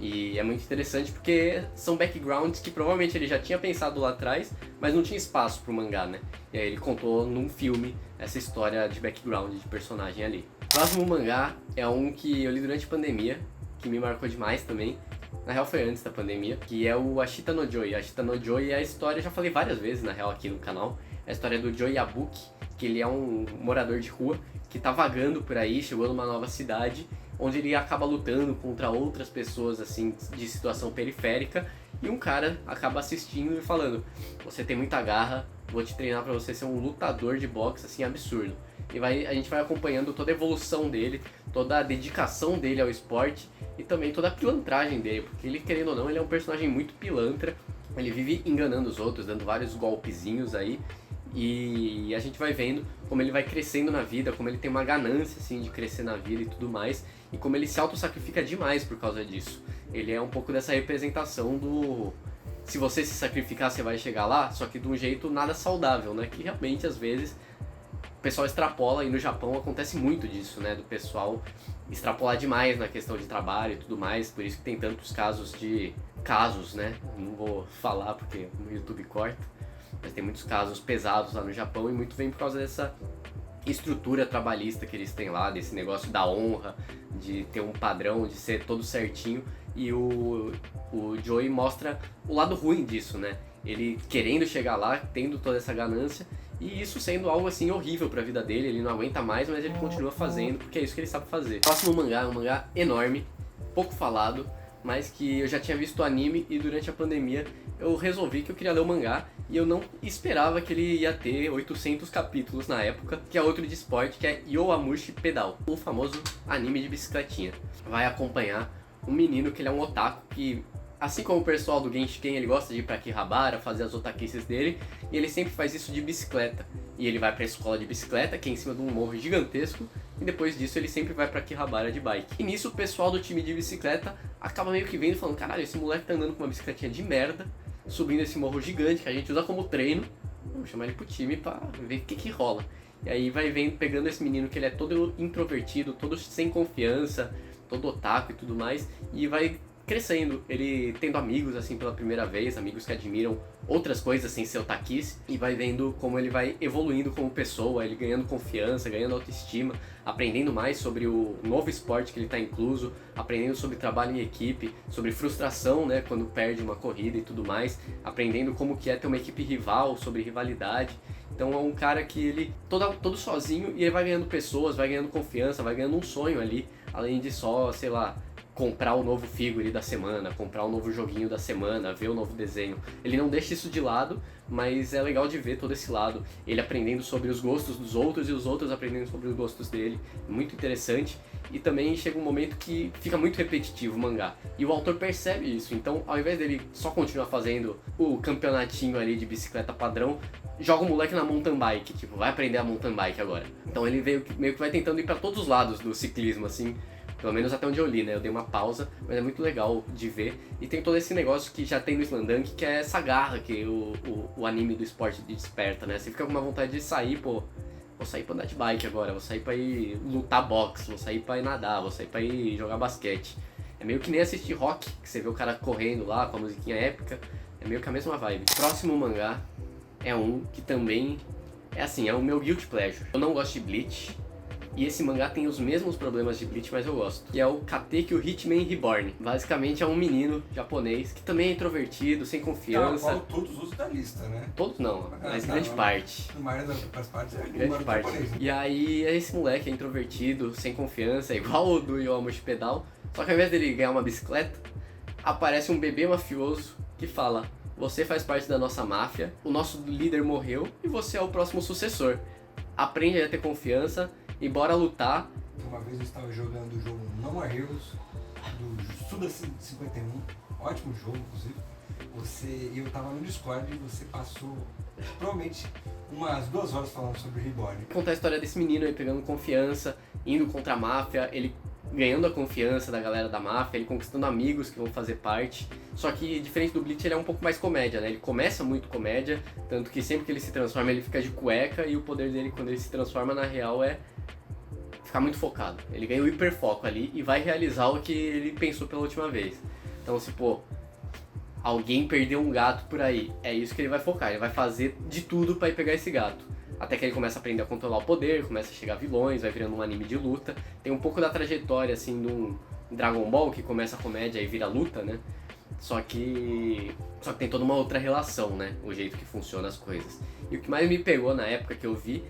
A: E é muito interessante porque são backgrounds que provavelmente ele já tinha pensado lá atrás, mas não tinha espaço pro mangá, né? E aí ele contou num filme essa história de background, de personagem ali. O próximo mangá é um que eu li durante a pandemia, que me marcou demais também. Na real foi antes da pandemia, que é o Ashita no Joy. Ashita no Joy é a história, já falei várias vezes na real aqui no canal, é a história do Joy Yabuki, que ele é um morador de rua que tá vagando por aí, chegou numa nova cidade, onde ele acaba lutando contra outras pessoas assim de situação periférica, e um cara acaba assistindo e falando: você tem muita garra, vou te treinar pra você ser um lutador de boxe assim absurdo. E a gente vai acompanhando toda a evolução dele, toda a dedicação dele ao esporte e também toda a pilantragem dele, porque ele, querendo ou não, ele é um personagem muito pilantra, ele vive enganando os outros, dando vários golpezinhos aí, e a gente vai vendo como ele vai crescendo na vida, como ele tem uma ganância assim de crescer na vida e tudo mais, e como ele se auto-sacrifica demais por causa disso. Ele é um pouco dessa representação do... se você se sacrificar, você vai chegar lá, só que de um jeito nada saudável, né? Que realmente, às vezes, o pessoal extrapola, e no Japão acontece muito disso, né? Do pessoal extrapolar demais na questão de trabalho e tudo mais, por isso que tem tantos casos, né? Não vou falar porque no YouTube corta, mas tem muitos casos pesados lá no Japão, e muito vem por causa dessa estrutura trabalhista que eles têm lá, desse negócio da honra, de ter um padrão, de ser todo certinho, e o Joey mostra o lado ruim disso, né? Ele querendo chegar lá, tendo toda essa ganância, e isso sendo algo assim horrível pra vida dele, ele não aguenta mais, mas ele continua fazendo, porque é isso que ele sabe fazer. O próximo mangá é um mangá enorme, pouco falado, mas que eu já tinha visto o anime, e durante a pandemia eu resolvi que eu queria ler o mangá, e eu não esperava que ele ia ter 800 capítulos na época, que é outro de esporte, que é Yowamushi Pedal, o famoso anime de bicicletinha. Vai acompanhar um menino que ele é um otaku, que assim como o pessoal do Genshiken, ele gosta de ir pra Akihabara, fazer as otaquices dele, e ele sempre faz isso de bicicleta. E ele vai pra escola de bicicleta, que é em cima de um morro gigantesco, e depois disso ele sempre vai pra Akihabara de bike. E nisso o pessoal do time de bicicleta acaba meio que vendo e falando: caralho, esse moleque tá andando com uma bicicletinha de merda, subindo esse morro gigante que a gente usa como treino, vamos chamar ele pro time pra ver o que rola. E aí vai vendo, pegando esse menino que ele é todo introvertido, todo sem confiança, todo otaku e tudo mais, e vai crescendo, ele tendo amigos assim pela primeira vez, amigos que admiram outras coisas sem ser otaquice, e vai vendo como ele vai evoluindo como pessoa, ele ganhando confiança, ganhando autoestima, aprendendo mais sobre o novo esporte que ele está incluso, aprendendo sobre trabalho em equipe, sobre frustração, né, quando perde uma corrida e tudo mais, aprendendo como que é ter uma equipe rival, sobre rivalidade. Então é um cara que ele todo sozinho, e ele vai ganhando pessoas, vai ganhando confiança, vai ganhando um sonho ali, além de só, sei lá, comprar o novo figure da semana, comprar o novo joguinho da semana, ver o novo desenho. Ele não deixa isso de lado, mas é legal de ver todo esse lado. Ele aprendendo sobre os gostos dos outros e os outros aprendendo sobre os gostos dele. Muito interessante. E também chega um momento que fica muito repetitivo o mangá. E o autor percebe isso. Então, ao invés dele só continuar fazendo o campeonatinho ali de bicicleta padrão, joga o moleque na mountain bike. Tipo, vai aprender a mountain bike agora. Então ele meio que vai tentando ir para todos os lados do ciclismo, assim. Pelo menos até onde eu li, né? Eu dei uma pausa, mas é muito legal de ver. E tem todo esse negócio que já tem no Slamdunk, que é essa garra que o anime do esporte desperta, né? Você fica com uma vontade de sair, pô, vou sair pra andar de bike agora, vou sair pra ir lutar boxe, vou sair pra ir nadar, vou sair pra ir jogar basquete. É meio que nem assistir rock, que você vê o cara correndo lá com a musiquinha épica. É meio que a mesma vibe. O próximo mangá é um que também é assim, é o meu guilty pleasure. Eu não gosto de Bleach. E esse mangá tem os mesmos problemas de Bleach, mas eu gosto. Que é o Katekyo Hitman Reborn. Basicamente é um menino japonês que também é introvertido, sem confiança.
B: Qual todos os da lista, né?
A: Todos não, mas grande parte.
B: A maioria das partes é
A: Grande parte.
B: japonês.
A: E aí esse moleque é introvertido, sem confiança, igual o do Yowamushi Pedal. Só que ao invés dele ganhar uma bicicleta, aparece um bebê mafioso que fala: você faz parte da nossa máfia, o nosso líder morreu e você é o próximo sucessor. Aprende a ter confiança e bora lutar.
B: Uma vez eu estava jogando o jogo No More Heroes, do Suda 51, ótimo jogo, inclusive. eu tava no Discord e você passou provavelmente umas 2 horas falando sobre Reborn.
A: Contar a história desse menino aí pegando confiança, indo contra a máfia, ele ganhando a confiança da galera da máfia, ele conquistando amigos que vão fazer parte. Só que, diferente do Bleach, ele é um pouco mais comédia, né? Ele começa muito comédia, tanto que sempre que ele se transforma, ele fica de cueca, e o poder dele, quando ele se transforma, na real, é ficar muito focado. Ele ganha o hiperfoco ali e vai realizar o que ele pensou pela última vez. Então, se, pô, alguém perdeu um gato por aí, é isso que ele vai focar. Ele vai fazer de tudo pra ir pegar esse gato. Até que ele começa a aprender a controlar o poder, começa a chegar vilões, vai virando um anime de luta. Tem um pouco da trajetória, assim, de um Dragon Ball, que começa a comédia e vira luta, né? Só que tem toda uma outra relação, né? O jeito que funciona as coisas. E o que mais me pegou na época que eu vi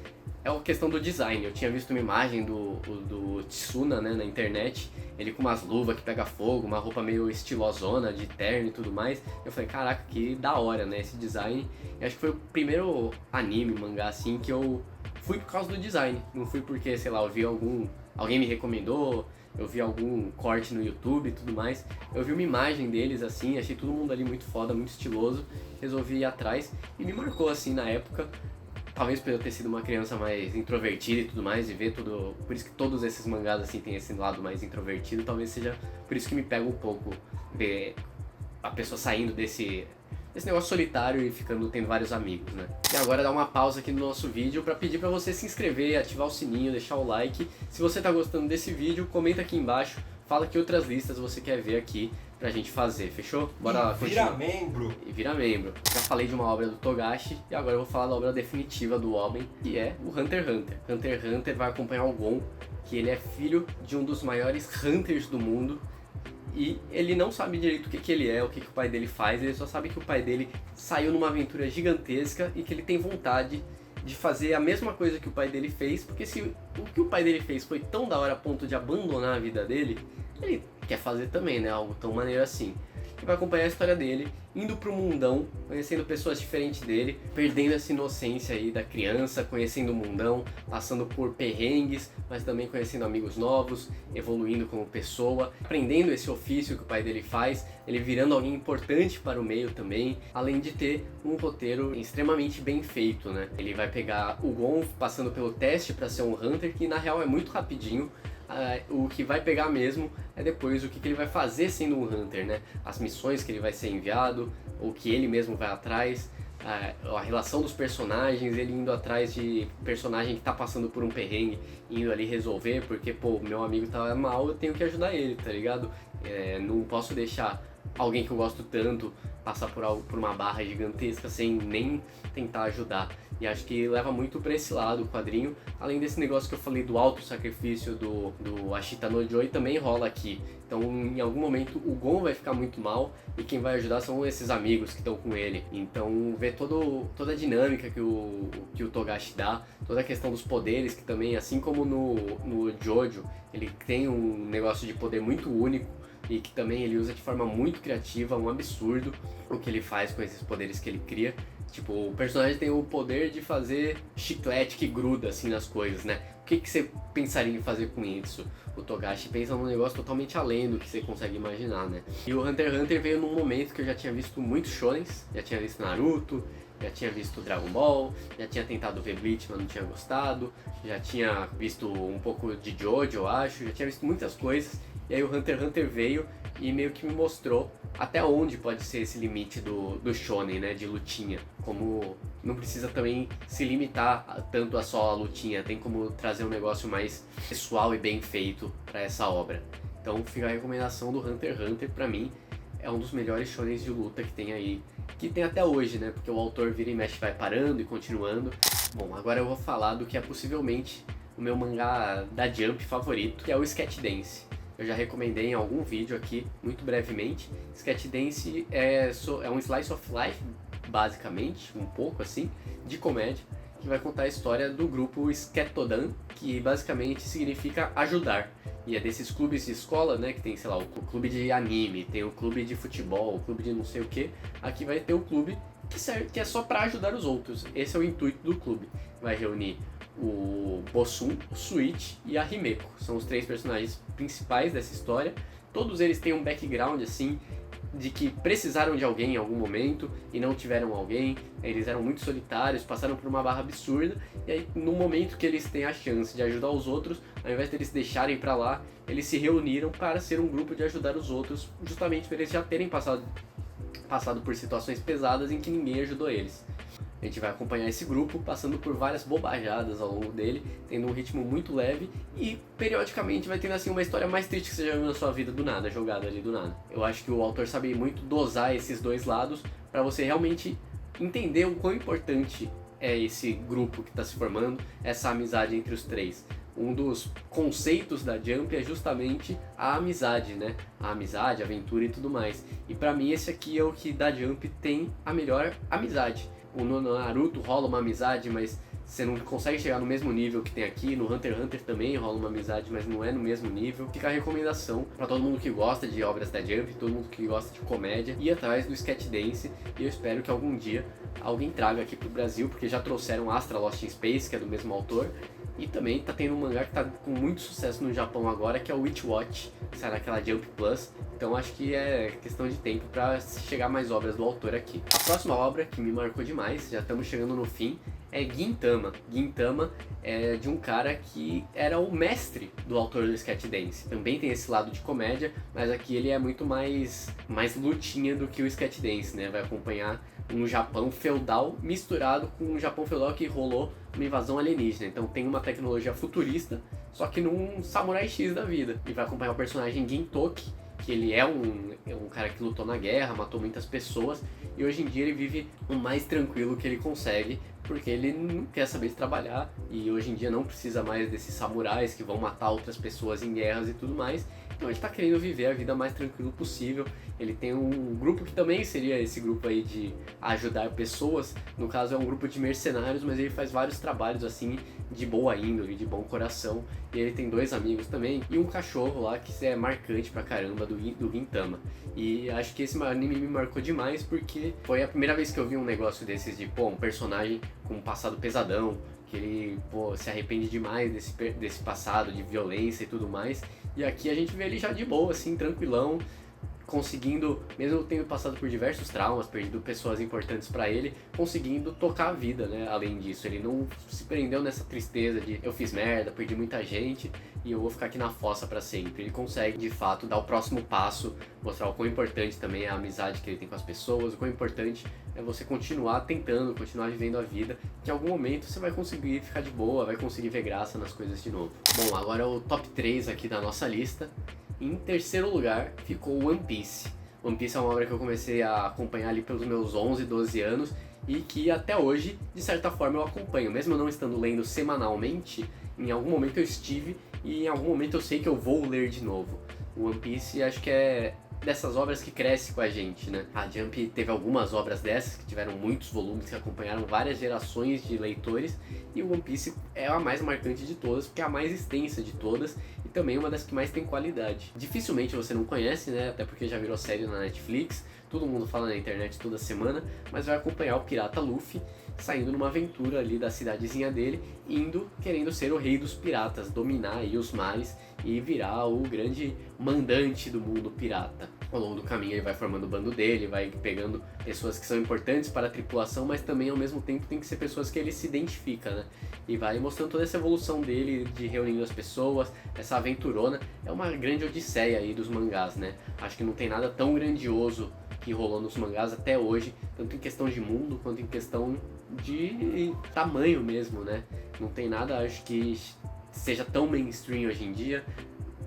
A: é a questão do design. Eu tinha visto uma imagem do Tsuna, né, na internet, ele com umas luvas que pega fogo, uma roupa meio estilosona, de terno e tudo mais. Eu falei, caraca, que da hora, né, esse design. E acho que foi o primeiro anime, mangá, assim, que eu fui por causa do design. Não fui porque, sei lá, eu vi alguém me recomendou, eu vi algum corte no YouTube e tudo mais. Eu vi uma imagem deles, assim, achei todo mundo ali muito foda, muito estiloso. Resolvi ir atrás e me marcou, assim, na época. Talvez por eu ter sido uma criança mais introvertida e tudo mais, e ver tudo... Por isso que todos esses mangás, assim, tem esse lado mais introvertido. Talvez seja por isso que me pega um pouco ver a pessoa saindo desse negócio solitário e tendo vários amigos, né? E agora dar uma pausa aqui no nosso vídeo pra pedir pra você se inscrever, ativar o sininho, deixar o like. Se você tá gostando desse vídeo, comenta aqui embaixo, fala que outras listas você quer ver aqui pra gente fazer, fechou? Bora continuar. Vira membro. Já falei de uma obra do Togashi e agora eu vou falar da obra definitiva do homem, que é o Hunter x Hunter. Hunter x Hunter vai acompanhar o Gon, que ele é filho de um dos maiores Hunters do mundo. E ele não sabe direito o que ele é, o que o pai dele faz, ele só sabe que o pai dele saiu numa aventura gigantesca e que ele tem vontade de fazer a mesma coisa que o pai dele fez, porque se o que o pai dele fez foi tão da hora a ponto de abandonar a vida dele, ele quer fazer também, né, algo tão maneiro assim. E vai acompanhar a história dele, indo pro mundão, conhecendo pessoas diferentes dele, perdendo essa inocência aí da criança, conhecendo o mundão, passando por perrengues, mas também conhecendo amigos novos, evoluindo como pessoa, aprendendo esse ofício que o pai dele faz, ele virando alguém importante para o meio também, além de ter um roteiro extremamente bem feito, né? Ele vai pegar o Gon passando pelo teste para ser um Hunter, que na real é muito rapidinho. O que vai pegar mesmo é depois o que ele vai fazer sendo um Hunter, né? As missões que ele vai ser enviado, o que ele mesmo vai atrás, a relação dos personagens, ele indo atrás de personagem que tá passando por um perrengue, indo ali resolver, porque, pô, meu amigo tá mal, eu tenho que ajudar ele, tá ligado? Não posso deixar alguém que eu gosto tanto passar por uma barra gigantesca sem nem tentar ajudar. E acho que leva muito pra esse lado o quadrinho, além desse negócio que eu falei do auto-sacrifício do Ashita no Joy, também rola aqui. Então em algum momento o Gon vai ficar muito mal e quem vai ajudar são esses amigos que estão com ele. Então ver toda a dinâmica que o Togashi dá, toda a questão dos poderes, que também, assim como no Jojo, ele tem um negócio de poder muito único, e que também ele usa de forma muito criativa, um absurdo o que ele faz com esses poderes que ele cria. Tipo, o personagem tem o poder de fazer chiclete que gruda assim nas coisas, né? O que você pensaria em fazer com isso? O Togashi pensa num negócio totalmente além do que você consegue imaginar, né? E o Hunter x Hunter veio num momento que eu já tinha visto muitos shonens, já tinha visto Naruto, já tinha visto Dragon Ball, já tinha tentado ver Bleach, mas não tinha gostado, já tinha visto um pouco de Jojo, eu acho, já tinha visto muitas coisas. E aí o Hunter x Hunter veio e meio que me mostrou até onde pode ser esse limite do shonen, né, de lutinha. Como não precisa também se limitar tanto a só a lutinha, tem como trazer um negócio mais pessoal e bem feito para essa obra. Então fica a recomendação do Hunter x Hunter, pra mim é um dos melhores shonens de luta que tem aí, que tem até hoje, né, porque o autor vira e mexe vai parando e continuando. Bom, agora eu vou falar do que é possivelmente o meu mangá da Jump favorito, que é o Sketch Dance. Eu já recomendei em algum vídeo aqui, muito brevemente. Sketch Dance é um slice of life, basicamente, um pouco assim, de comédia, que vai contar a história do grupo Sketodan, que basicamente significa ajudar. E é desses clubes de escola, né, que tem, sei lá, o clube de anime, tem o clube de futebol, o clube de não sei o que. Aqui vai ter o clube que é só pra ajudar os outros. Esse é o intuito do clube. Vai reunir o Bosun, o Switch e a Himeko. São os 3 personagens principais dessa história. Todos eles têm um background assim de que precisaram de alguém em algum momento e não tiveram alguém, eles eram muito solitários, passaram por uma barra absurda, e aí no momento que eles têm a chance de ajudar os outros, ao invés de eles deixarem pra lá, eles se reuniram para ser um grupo de ajudar os outros, justamente por eles já terem passado por situações pesadas em que ninguém ajudou eles. A gente vai acompanhar esse grupo passando por várias bobajadas ao longo dele, tendo um ritmo muito leve e periodicamente vai tendo assim uma história mais triste que você já viu na sua vida do nada, jogada ali do nada. Eu acho que o autor sabe muito dosar esses dois lados para você realmente entender o quão importante é esse grupo que está se formando, essa amizade entre os três. Um dos conceitos da Jump é justamente a amizade, né? A amizade, a aventura e tudo mais. E pra mim esse aqui é o que da Jump tem a melhor amizade. No Naruto rola uma amizade, mas você não consegue chegar no mesmo nível que tem aqui. No Hunter x Hunter também rola uma amizade, mas não é no mesmo nível. Fica a recomendação pra todo mundo que gosta de obras da Jump, todo mundo que gosta de comédia, ir atrás do Sketch Dance. E eu espero que algum dia alguém traga aqui pro Brasil, porque já trouxeram Astra Lost in Space, que é do mesmo autor. E também tá tendo um mangá que tá com muito sucesso no Japão agora, que é o Witch Watch, que sai naquela Jump Plus. Então acho que é questão de tempo para chegar mais obras do autor aqui. A próxima obra que me marcou demais, já estamos chegando no fim, é Gintama. Gintama é de um cara que era o mestre do autor do Sketch Dance. Também tem esse lado de comédia, mas aqui ele é muito mais lutinha do que o Sketch Dance, né? Vai acompanhar um Japão feudal misturado com um Japão feudal que rolou uma invasão alienígena. Então tem uma tecnologia futurista, só que num Samurai X da vida. E vai acompanhar o personagem Gintoki, que ele é um cara que lutou na guerra, matou muitas pessoas, e hoje em dia ele vive o mais tranquilo que ele consegue, porque ele não quer saber de trabalhar, e hoje em dia não precisa mais desses samurais que vão matar outras pessoas em guerras e tudo mais. Então ele está querendo viver a vida mais tranquilo possível. Ele tem um grupo que também seria esse grupo aí de ajudar pessoas. No caso é um grupo de mercenários, mas ele faz vários trabalhos assim de boa índole, de bom coração. E ele tem 2 amigos também e um cachorro lá que é marcante pra caramba do Gintama. E acho que esse anime me marcou demais porque foi a primeira vez que eu vi um negócio desses de, um personagem com um passado pesadão, que ele, se arrepende demais desse passado de violência e tudo mais. E aqui a gente vê ele já de boa, assim, tranquilão, conseguindo, mesmo tendo passado por diversos traumas, perdido pessoas importantes pra ele, conseguindo tocar a vida, né? Além disso, ele não se prendeu nessa tristeza de eu fiz merda, perdi muita gente e eu vou ficar aqui na fossa pra sempre. Ele consegue, de fato, dar o próximo passo, mostrar o quão importante também é a amizade que ele tem com as pessoas, o quão importante é você continuar tentando, continuar vivendo a vida, que em algum momento você vai conseguir ficar de boa, vai conseguir ver graça nas coisas de novo. Bom, agora o top 3 aqui da nossa lista. Em terceiro lugar ficou One Piece. One Piece é uma obra que eu comecei a acompanhar ali pelos meus 11, 12 anos e que até hoje, de certa forma, eu acompanho. Mesmo eu não estando lendo semanalmente, em algum momento eu estive e em algum momento eu sei que eu vou ler de novo. O One Piece acho que é dessas obras que cresce com a gente, né? A Jump teve algumas obras dessas que tiveram muitos volumes, que acompanharam várias gerações de leitores, e o One Piece é a mais marcante de todas, porque é a mais extensa de todas e também uma das que mais tem qualidade. Dificilmente você não conhece, né? Até porque já virou série na Netflix, todo mundo fala na internet toda semana, mas vai acompanhar o pirata Luffy saindo numa aventura ali da cidadezinha dele, querendo ser o rei dos piratas, dominar aí os mares e virar o grande mandante do mundo pirata. Ao longo do caminho ele vai formando o bando dele, vai pegando pessoas que são importantes para a tripulação, mas também ao mesmo tempo tem que ser pessoas que ele se identifica, né? E vai mostrando toda essa evolução dele, de reunindo as pessoas, essa aventurona. É uma grande odisseia aí dos mangás, né? Acho que não tem nada tão grandioso que rolou nos mangás até hoje, tanto em questão de mundo quanto em questão de tamanho mesmo, né? Não tem nada, acho que seja tão mainstream hoje em dia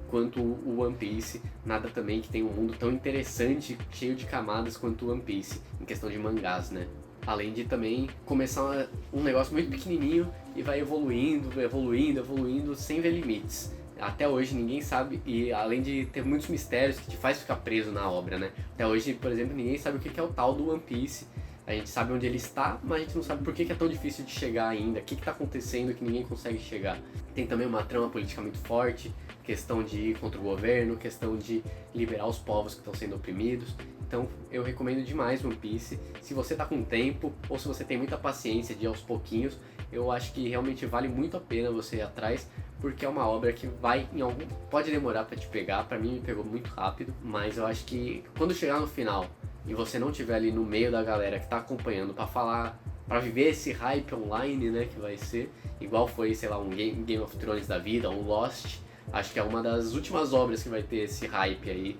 A: quanto o One Piece, nada também que tenha um mundo tão interessante, cheio de camadas quanto o One Piece, em questão de mangás, né? Além de também começar um negócio muito pequenininho e vai evoluindo, sem ver limites. Até hoje ninguém sabe, e além de ter muitos mistérios que te faz ficar preso na obra, né? Até hoje, por exemplo, ninguém sabe o que é o tal do One Piece. A gente sabe onde ele está, mas a gente não sabe por que é tão difícil de chegar ainda, o que está acontecendo que ninguém consegue chegar. Tem também uma trama política muito forte, questão de ir contra o governo, questão de liberar os povos que estão sendo oprimidos. Então eu recomendo demais One Piece. Se você tá com tempo ou se você tem muita paciência de ir aos pouquinhos, eu acho que realmente vale muito a pena você ir atrás, porque é uma obra que vai em algum... pode demorar pra te pegar, pra mim me pegou muito rápido, mas eu acho que quando chegar no final e você não estiver ali no meio da galera que tá acompanhando pra falar, pra viver esse hype online, né, que vai ser, igual foi, sei lá, um Game of Thrones da vida, um Lost, acho que é uma das últimas obras que vai ter esse hype aí,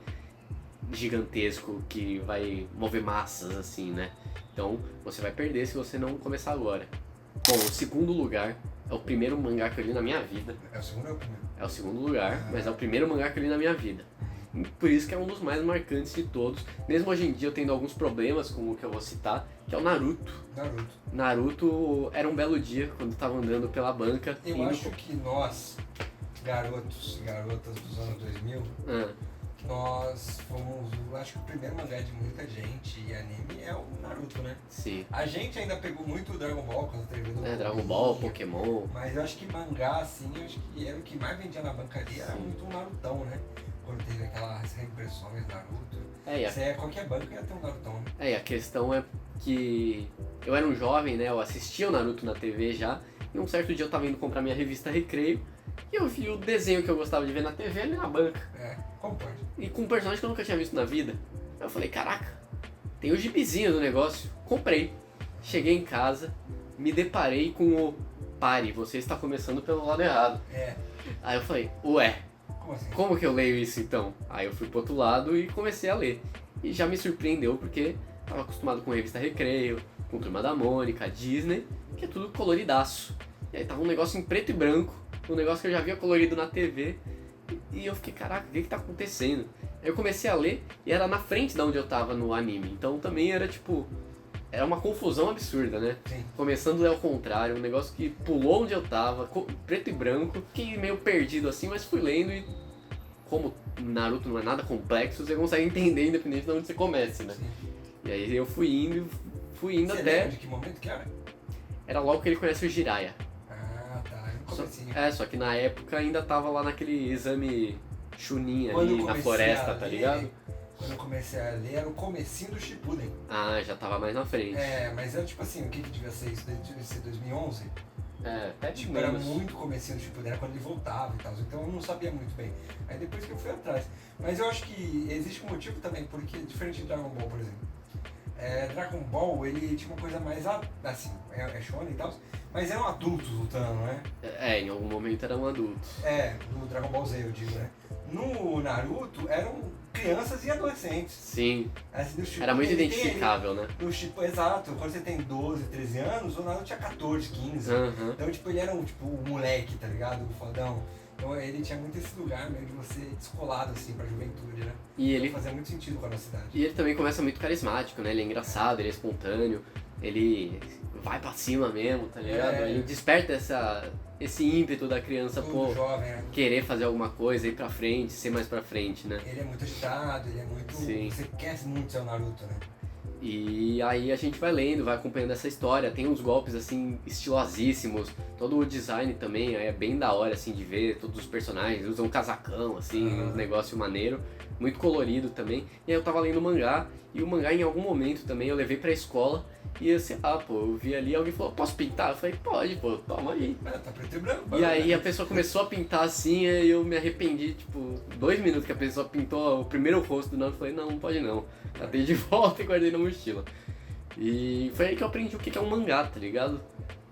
A: gigantesco, que vai mover massas, assim, né? Então, você vai perder se você não começar agora. Bom, o segundo lugar é o primeiro mangá que eu li na minha vida.
B: É o segundo ou é o primeiro?
A: É o segundo lugar, mas é o primeiro mangá que eu li na minha vida. E por isso que é um dos mais marcantes de todos. Mesmo hoje em dia eu tendo alguns problemas com o que eu vou citar, que é o Naruto. Naruto era um belo dia, quando eu tava andando pela banca.
B: Eu acho que nós, garotos e garotas dos anos 2000, nós fomos, eu acho que o primeiro mangá de muita gente e anime é o Naruto, né?
A: Sim.
B: A gente ainda pegou muito o Dragon Ball quando teve do
A: Dragon Ball, Pokémon.
B: Mas eu acho que mangá, assim, eu acho que era o que mais vendia na banca ali, era muito um Narutão, né? Quando teve aquelas reimpressões Naruto. Qualquer banca ia ter um Narutão, né?
A: E a questão é que eu era um jovem, né? Eu assistia o Naruto na TV já, e um certo dia eu tava indo comprar minha revista Recreio, e eu vi o desenho que eu gostava de ver na TV ali na banca.
B: Como pode?
A: E com um personagem que eu nunca tinha visto na vida. Eu falei, caraca, tem o gibizinho do negócio. Comprei. Cheguei em casa, me deparei com o pare, você está começando pelo lado errado. Aí eu falei, ué,
B: como assim?
A: Como que eu leio isso então? Aí eu fui pro outro lado e comecei a ler. E já me surpreendeu porque tava acostumado com revista Recreio, com Turma da Mônica, Disney, que é tudo coloridaço. E aí tava um negócio em preto e branco, um negócio que eu já via colorido na TV. E eu fiquei, caraca, o que que tá acontecendo? Aí eu comecei a ler e era na frente de onde eu tava no anime. Então também era tipo... Era uma confusão absurda, né?
B: Sim.
A: Começando ao contrário, um negócio que pulou onde eu tava, preto e branco. Fiquei meio perdido assim, mas fui lendo e... Como Naruto não é nada complexo, você consegue entender independente de onde você comece, né?
B: Sim.
A: E aí eu fui indo
B: Você
A: até...
B: lembra de que momento que era?
A: Era logo que ele conhece o Jiraiya.
B: Ah, tá. No comecinho.
A: Só que na época ainda tava lá naquele exame Chunin
B: Quando
A: ali
B: eu
A: na
B: comecei
A: floresta,
B: a
A: tá
B: ler,
A: ligado?
B: Quando eu comecei a ler, era o comecinho do Shippuden.
A: Ah, já tava mais na frente.
B: Mas era tipo assim, o que devia ser isso? Devia ser 2011?
A: Até
B: Tipo, era muito comecinho do Shippuden, era quando ele voltava e tal, então eu não sabia muito bem. Aí depois que eu fui atrás. Mas eu acho que existe um motivo também, porque diferente de Dragon Ball, por exemplo. Dragon Ball, ele tinha uma coisa mais, assim, é shonen e tal, mas eram adultos lutando, né?
A: Em algum momento eram adultos.
B: No Dragon Ball Z, eu digo, né? No Naruto, eram crianças e adolescentes.
A: Sim.
B: Assim,
A: Era muito identificável, né?
B: Exato, quando você tem 12, 13 anos, o Naruto tinha 14, 15.
A: Uhum.
B: Então, tipo, ele era o moleque, tá ligado? O fodão. Então ele tinha muito esse lugar meio de você descolado, assim, pra juventude, né?
A: E ele...
B: Então, fazia muito sentido com a nossa cidade.
A: E ele também começa muito carismático, né? Ele é engraçado, ele é espontâneo, ele vai pra cima mesmo, tá ligado? Ele desperta esse ímpeto da criança,
B: jovem, né?
A: Querer fazer alguma coisa, ir pra frente, ser mais pra frente, né?
B: Ele é muito agitado, ele é muito...
A: Sim.
B: Você quer muito ser o Naruto, né?
A: E aí a gente vai lendo, vai acompanhando essa história, tem uns golpes assim estilosíssimos, todo o design também é bem da hora assim de ver, todos os personagens usam um casacão assim, um negócio maneiro, muito colorido também. E aí eu tava lendo o mangá, e o mangá em algum momento também eu levei pra escola, e assim, eu vi ali, alguém falou, posso pintar? Eu falei, pode, toma aí.
B: Tá preto e branco.
A: E aí a pessoa começou a pintar assim, e eu me arrependi, tipo, 2 minutos que a pessoa pintou o primeiro rosto do Naruto, eu falei, não pode não. Catei de volta e guardei na mochila. E foi aí que eu aprendi o que é um mangá, tá ligado?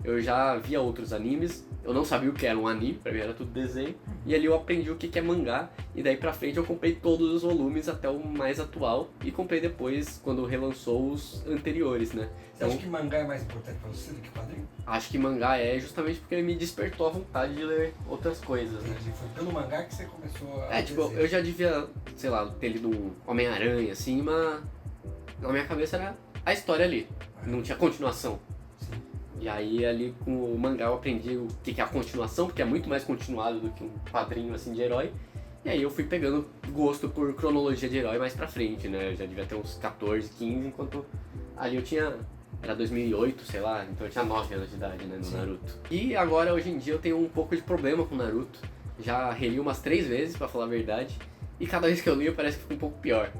A: Eu já via outros animes, eu não sabia o que era um anime, pra mim era tudo desenho. E ali eu aprendi o que é mangá, e daí pra frente eu comprei todos os volumes até o mais atual. E comprei depois, quando relançou os anteriores, né?
B: Você acha que mangá é mais importante pra você do que quadrinho?
A: Acho que mangá é justamente porque me despertou a vontade de ler outras coisas, né?
B: Entendi. Foi pelo mangá que você começou a
A: eu já devia, sei lá, ter lido um Homem-Aranha, assim, mas na minha cabeça era a história ali, não tinha continuação.
B: Sim.
A: E aí ali com o mangá eu aprendi o que é a continuação, porque é muito mais continuado do que um quadrinho assim de herói. E aí eu fui pegando gosto por cronologia de herói mais pra frente, né? Eu já devia ter uns 14, 15, enquanto ali eu tinha... Era 2008, sei lá, então eu tinha 9 anos de idade, né, no
B: Sim.
A: Naruto. E agora, hoje em dia, eu tenho um pouco de problema com o Naruto. Já reli umas 3 vezes, pra falar a verdade. E cada vez que eu li, parece que fica um pouco pior.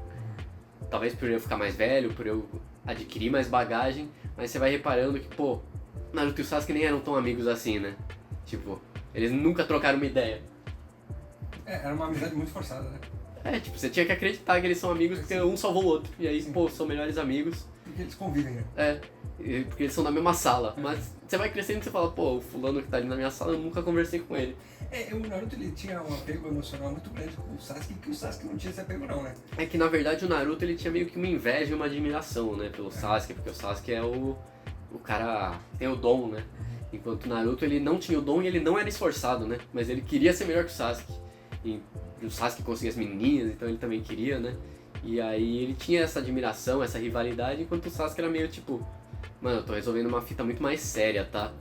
A: talvez por eu ficar mais velho, por eu adquirir mais bagagem, mas você vai reparando que, pô, Naruto e o Sasuke nem eram tão amigos assim, né? Tipo, eles nunca trocaram uma ideia.
B: Era uma amizade muito forçada, né?
A: Tipo, você tinha que acreditar que eles são amigos porque um salvou o outro. E aí,
B: Sim.
A: pô, são melhores amigos.
B: Porque eles convivem, né?
A: Porque eles são na mesma sala. Mas você vai crescendo e você fala, pô, o fulano que tá ali na minha sala, eu nunca conversei com ele.
B: O Naruto ele tinha um apego emocional muito grande com o Sasuke, que o Sasuke não tinha esse apego não, né?
A: É que na verdade o Naruto ele tinha meio que uma inveja e uma admiração, né, pelo Sasuke, porque o Sasuke é o cara tem o dom, né? Enquanto o Naruto ele não tinha o dom e ele não era esforçado, né? Mas ele queria ser melhor que o Sasuke. E o Sasuke conseguia as menininhas, então ele também queria, né? E aí ele tinha essa admiração, essa rivalidade, enquanto o Sasuke era meio tipo, mano, eu tô resolvendo uma fita muito mais séria, tá?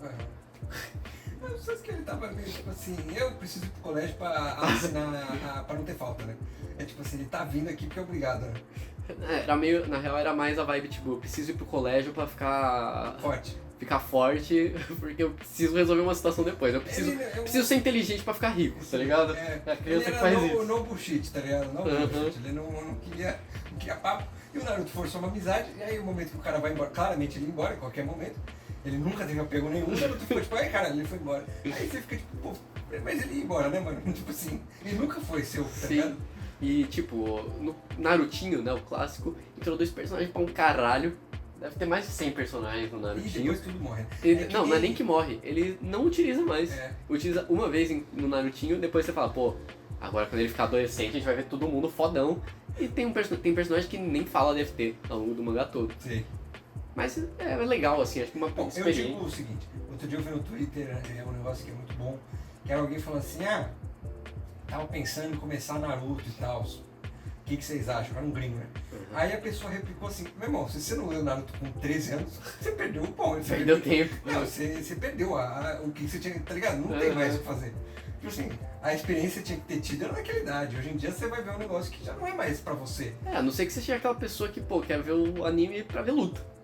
B: O Sasuke ele tava meio tipo assim, eu preciso ir pro colégio pra ensinar pra não ter falta, né? É tipo assim, ele tá vindo aqui porque é obrigado, né?
A: Era meio, na real era mais a vibe tipo, eu preciso ir pro colégio pra ficar forte, porque eu preciso resolver uma situação depois. Eu preciso ser inteligente pra ficar rico, tá ligado?
B: É
A: a criança
B: ele
A: que faz
B: era
A: isso.
B: no bullshit, tá ligado? No bullshit. Ele não queria papo. E o Naruto forçou uma amizade, e aí o momento que o cara vai embora, claramente ele ia embora em qualquer momento. Ele nunca teve apego nenhum, o Naruto foi tipo, ai caralho, ele foi embora. Aí você fica tipo, pô, mas ele ia embora, né, mano? Tipo assim, ele nunca foi seu, tá ligado?
A: E tipo, no Narutinho, né, o clássico, introduz personagens pra um caralho. Deve ter mais de 100 personagens no Narutinho.
B: E depois tudo morre.
A: Não é nem que morre, ele não utiliza mais. Utiliza uma vez no Narutinho, depois você fala, pô, agora quando ele ficar adolescente a gente vai ver todo mundo fodão. E tem personagem que nem fala DFT ao longo do mangá todo.
B: Sim.
A: Mas é legal, assim, acho que uma experiência.
B: Eu digo o seguinte, outro dia eu vi no Twitter, um negócio que é muito bom, que era alguém falando assim, tava pensando em começar Naruto e tal, o que vocês acham? Era um gringo, né? Aí a pessoa replicou assim, meu irmão, se você não leu Naruto com 13 anos, você perdeu o pão. Você
A: perdeu tempo.
B: Não, você perdeu o que você tinha, tá ligado? Não tem mais o que fazer. Tipo assim, a experiência tinha que ter tido naquela idade. Hoje em dia você vai ver um negócio que já não é mais pra você.
A: A não ser que você seja aquela pessoa que, pô, quer ver o anime pra ver luta.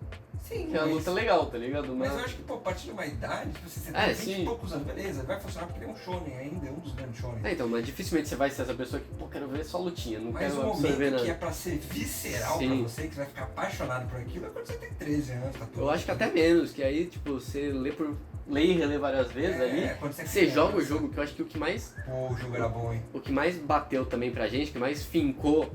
B: Sim,
A: que é uma luta legal, tá ligado?
B: Mas eu acho que, pô, a partir de uma idade, tipo, você tem 20 e poucos anos, beleza, vai funcionar porque ele é um shonen ainda, é um dos grandes shonen.
A: Então, mas dificilmente você vai ser essa pessoa que, pô, quero ver só lutinha, não quero absorver nada.
B: Mas o momento que é pra ser visceral pra você, que você vai ficar apaixonado por aquilo, é quando você tem 13 anos, 14
A: Eu acho que até menos, que aí, tipo, você lê e relê várias vezes ali, você joga o jogo, que eu acho que o que mais...
B: Pô, o jogo era bom, hein?
A: O que mais bateu também pra gente, o que mais fincou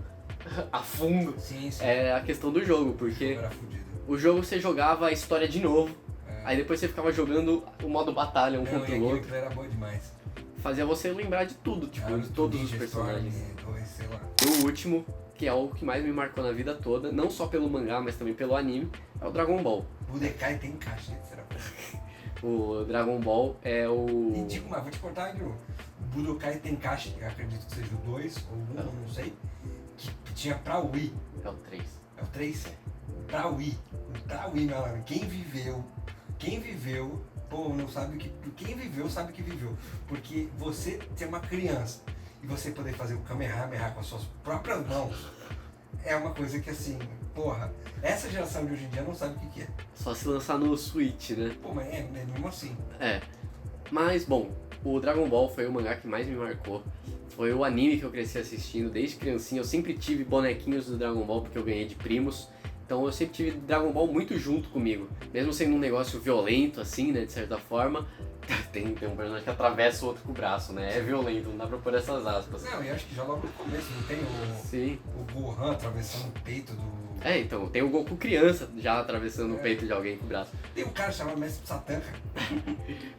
A: a fundo, é a questão do jogo, porque...
B: O jogo era fudido.
A: O jogo você jogava a história de novo, aí depois você ficava jogando o modo batalha contra o outro.
B: Era bom demais.
A: Fazia você lembrar de tudo, tipo, de todos os personagens.
B: Sei lá.
A: E o último, que é o que mais me marcou na vida toda, não só pelo mangá, mas também pelo anime, é o Dragon Ball.
B: Budokai Tenkaichi, né?
A: O Dragon Ball é o...
B: E digo, mas vou te contar aqui, o Budokai Tenkaichi, eu acredito que seja o 2 ou o 1, não sei, que tinha pra Wii.
A: É o 3.
B: É o 3? Pra Wii, meu amigo. Quem viveu, pô, não sabe o que. Quem viveu sabe que viveu. Porque você ter uma criança e você poder fazer o Kamehameha com as suas próprias mãos é uma coisa que assim, porra, essa geração de hoje em dia não sabe o que é.
A: Só se lançar no Switch, né?
B: Pô, mas é mesmo assim.
A: Mas, bom, o Dragon Ball foi o mangá que mais me marcou. Foi o anime que eu cresci assistindo desde criancinha. Eu sempre tive bonequinhos do Dragon Ball porque eu ganhei de primos. Então eu sempre tive Dragon Ball muito junto comigo. Mesmo sendo um negócio violento, assim, né, de certa forma. Tem um personagem que atravessa o outro com o braço, né? É violento, não dá pra pôr essas aspas.
B: Não, e acho que já logo no começo, não tem o Gohan atravessando o peito do...
A: Então, tem o Goku criança já atravessando o peito de alguém com o braço.
B: Tem um cara chamado Mestre Satã, cara.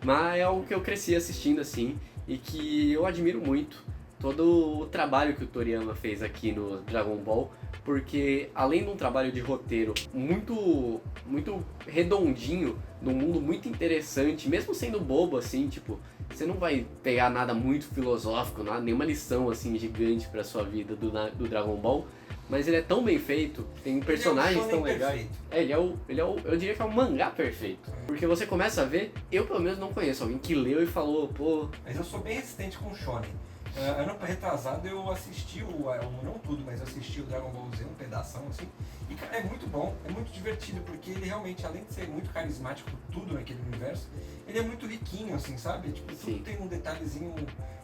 A: Mas é algo que eu cresci assistindo, assim, e que eu admiro muito. Todo o trabalho que o Toriyama fez aqui no Dragon Ball, porque além de um trabalho de roteiro muito, muito redondinho, num mundo muito interessante, mesmo sendo bobo assim, tipo, você não vai pegar nada muito filosófico, nenhuma lição assim gigante pra sua vida do Dragon Ball, mas ele é tão bem feito, tem personagens tão legais. Eu diria que é um mangá perfeito. Porque você começa a ver, eu pelo menos não conheço alguém que leu e falou, pô...
B: Mas eu sou bem resistente com o Shonen. Ano retrasado eu assisti não tudo, mas eu assisti o Dragon Ball Z, um pedação assim, e cara, é muito bom, é muito divertido, porque ele realmente, além de ser muito carismático tudo naquele universo, ele é muito riquinho, assim, sabe? Tipo, tudo
A: Sim.
B: tem um detalhezinho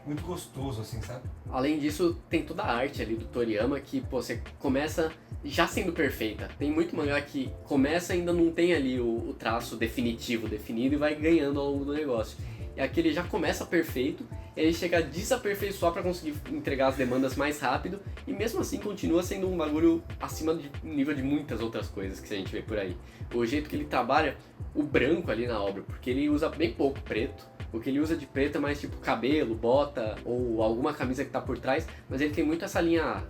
B: muito gostoso, assim, sabe?
A: Além disso, tem toda a arte ali do Toriyama que, pô, você começa já sendo perfeita. Tem muito mangá que começa e ainda não tem ali o traço definitivo, definido e vai ganhando ao longo do negócio. E aqui ele já começa perfeito, ele chega a desaperfeiçoar para conseguir entregar as demandas mais rápido e mesmo assim continua sendo um bagulho acima do nível de muitas outras coisas que a gente vê por aí. O jeito que ele trabalha o branco ali na obra, porque ele usa bem pouco preto. O que ele usa de preto é mais tipo cabelo, bota ou alguma camisa que tá por trás, mas ele tem muito essa linha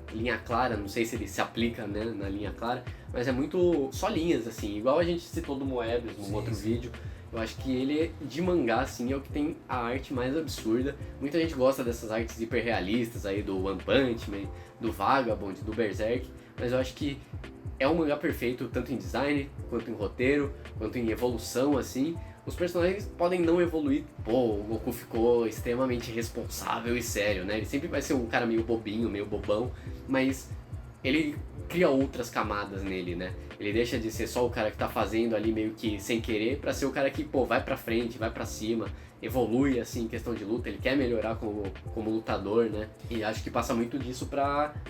A: clara, não sei se ele se aplica, né, na linha clara, mas é muito só linhas assim, igual a gente citou do Moebius num outro vídeo. Eu acho que ele, de mangá, assim, é o que tem a arte mais absurda. Muita gente gosta dessas artes hiperrealistas aí do One Punch Man, do Vagabond, do Berserk, mas eu acho que é um mangá perfeito tanto em design, quanto em roteiro, quanto em evolução, assim. Os personagens podem não evoluir. Pô, o Goku ficou extremamente responsável e sério, né? Ele sempre vai ser um cara meio bobinho, meio bobão, mas ele cria outras camadas nele, né? Ele deixa de ser só o cara que tá fazendo ali meio que sem querer pra ser o cara que, pô, vai pra frente, vai pra cima, evolui, assim, em questão de luta. Ele quer melhorar como lutador, né? E acho que passa muito disso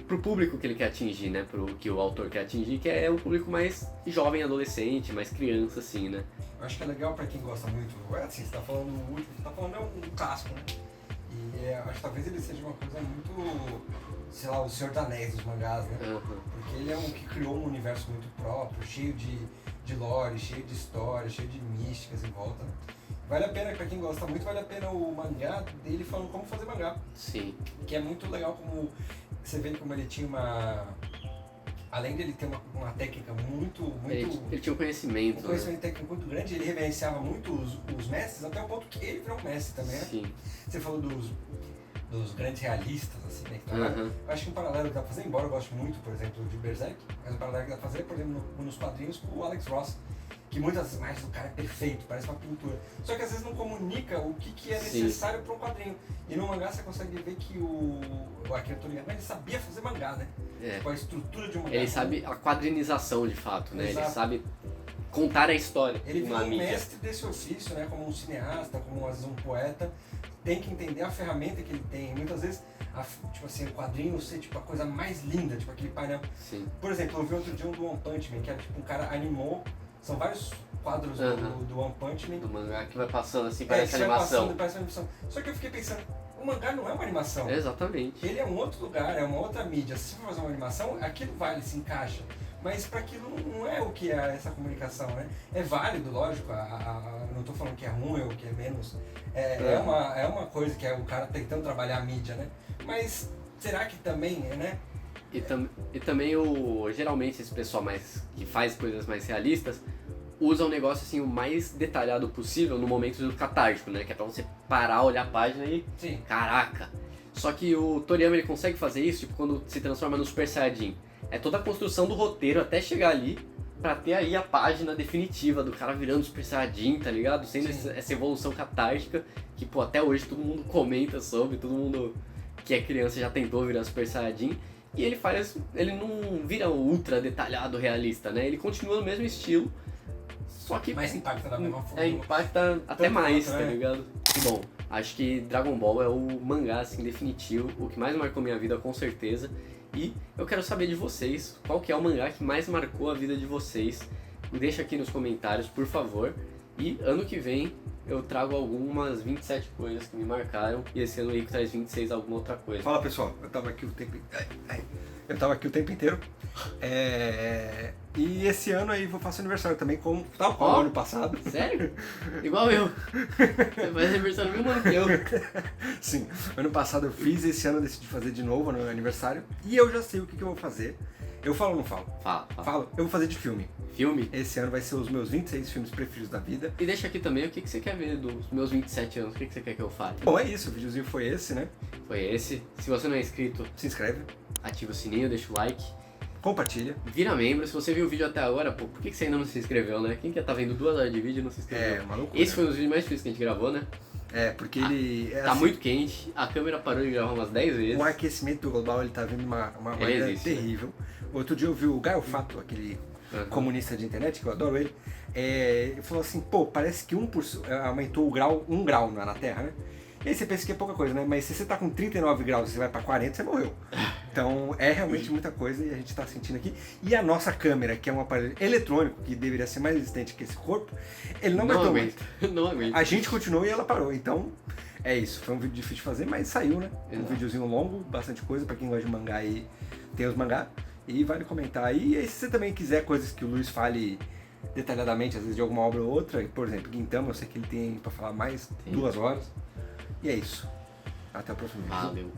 A: pro público que ele quer atingir, né? Pro que o autor quer atingir, que é um público mais jovem, adolescente, mais criança, assim, né?
B: Eu acho que é legal pra quem gosta muito. Assim, você tá falando o último, você tá falando um clássico, né? E acho que talvez ele seja uma coisa muito, sei lá, o Senhor dos Anéis dos mangás, né?
A: Uhum.
B: Porque ele é um que criou um universo muito próprio, cheio de lore, cheio de história, cheio de místicas em volta. Vale a pena, pra quem gosta muito, vale a pena o mangá dele falando como fazer mangá.
A: Sim.
B: Que é muito legal como você vê como ele tinha uma... Além de ele ter uma técnica muito...
A: Ele tinha um conhecimento,
B: um conhecimento técnico muito grande, ele reverenciava muito os mestres, até o ponto que ele virou um mestre também, né?
A: Sim.
B: Você falou dos grandes realistas, assim, né? Que eu acho que um paralelo que dá pra fazer, embora eu goste muito, por exemplo, de Berserk, mas um paralelo que dá pra fazer, por exemplo, nos quadrinhos com o Alex Ross, que muitas imagens do cara é perfeito, parece uma pintura. Só que às vezes não comunica o que é necessário para um quadrinho. E no mangá você consegue ver que o Akira Toriyama, ele sabia fazer mangá, né?
A: É.
B: Tipo, a estrutura de um mangá.
A: Ele sabe a quadrinização de fato, né?
B: Exato.
A: Ele sabe contar a história
B: Ele
A: de uma
B: virou um
A: mídia.
B: mestre desse ofício, né? Como um cineasta, como às vezes um poeta, tem que entender a ferramenta que ele tem. E muitas vezes, tipo assim, o quadrinho ser tipo a coisa mais linda, tipo aquele painel.
A: Sim.
B: Por exemplo, eu vi outro dia um do One Punch Man, que era tipo um cara animou, são vários quadros do One Punch Man.
A: Do mangá que vai passando assim, parece
B: que vai
A: animação.
B: passando, parece uma animação. Só que eu fiquei pensando, o mangá não é uma animação.
A: Exatamente.
B: Ele é um outro lugar, é uma outra mídia. Se você for fazer uma animação, aquilo vale, se encaixa. Mas para aquilo não é o que é essa comunicação, né? É válido, lógico, não estou falando que é ruim ou que é menos. É uma coisa que é o cara tentando trabalhar a mídia, né? Mas será que também, né?
A: E também geralmente esse pessoal que faz coisas mais realistas usa um negócio assim o mais detalhado possível no momento do catártico, né? Que é pra você parar, olhar a página e...
B: Sim.
A: Caraca! Só que o Toriyama ele consegue fazer isso tipo, quando se transforma no Super Saiyajin. É toda a construção do roteiro até chegar ali pra ter aí a página definitiva do cara virando Super Saiyajin, tá ligado? Sendo essa evolução catártica que, pô, até hoje todo mundo comenta sobre, todo mundo que é criança já tentou virar Super Saiyajin. E ele não vira ultra detalhado, realista, né? Ele continua no mesmo estilo, só que...
B: Mas impacta da mesma forma.
A: Impacta até
B: Tanto
A: mais,
B: quanto,
A: tá
B: né?
A: ligado? Bom, acho que Dragon Ball é o mangá, assim, definitivo, o que mais marcou minha vida, com certeza. E eu quero saber de vocês, qual que é o mangá que mais marcou a vida de vocês? Deixa aqui nos comentários, por favor. E ano que vem eu trago algumas 27 coisas que me marcaram. E esse ano o Rico traz 26 alguma outra coisa.
B: Fala pessoal, eu tava aqui o tempo inteiro. E esse ano aí eu faço aniversário também, tal qual o ano passado.
A: Sério? Igual eu. Você faz aniversário no mesmo ano que eu.
B: Sim, ano passado eu fiz, esse ano eu decidi fazer de novo no meu aniversário. E eu já sei o que eu vou fazer. Eu falo ou não falo?
A: Fala.
B: Falo. Eu vou fazer de filme.
A: Filme?
B: Esse ano vai ser os meus 26 filmes preferidos da vida.
A: E deixa aqui também o que você quer ver dos meus 27 anos, o que você quer que eu fale?
B: Bom, é isso, o videozinho foi esse, né?
A: Foi esse. Se você não é inscrito,
B: Se inscreve,
A: ativa o sininho, deixa o like.
B: compartilha.
A: Vira membro, se você viu o vídeo até agora, pô, por que você ainda não se inscreveu, né? Quem que tá vendo 2 horas de vídeo e não se inscreveu?
B: Maluco.
A: Esse foi um dos vídeos mais difíceis que a gente gravou, né?
B: Porque ele...
A: Tá muito quente, a câmera parou de gravar umas 10 vezes.
B: O aquecimento global, ele tá vindo uma maneira
A: existe, né?
B: terrível. Outro dia eu vi o Gaio Fato, aquele
D: comunista de internet, que eu adoro ele, ele falou assim, pô, parece que aumentou o grau, 1 grau na Terra, né? E aí você pensa que é pouca coisa, né? Mas se você tá com 39 graus e você vai pra 40, você morreu. Então é realmente muita coisa e a gente tá sentindo aqui. E a nossa câmera, que é um aparelho eletrônico, que deveria ser mais resistente que esse corpo, ele não aguentou muito.
A: Não aguenta.
D: A gente continuou e ela parou. Então é isso. Foi um vídeo difícil de fazer, mas saiu, né? Um
A: Exato.
D: videozinho longo, bastante coisa pra quem gosta de mangá e tem os mangá. E vale comentar aí. E aí, se você também quiser coisas que o Luiz fale detalhadamente, às vezes de alguma obra ou outra, por exemplo, Gintama, eu sei que ele tem pra falar mais 2 horas. E é isso. Até o próximo vídeo.
A: Valeu.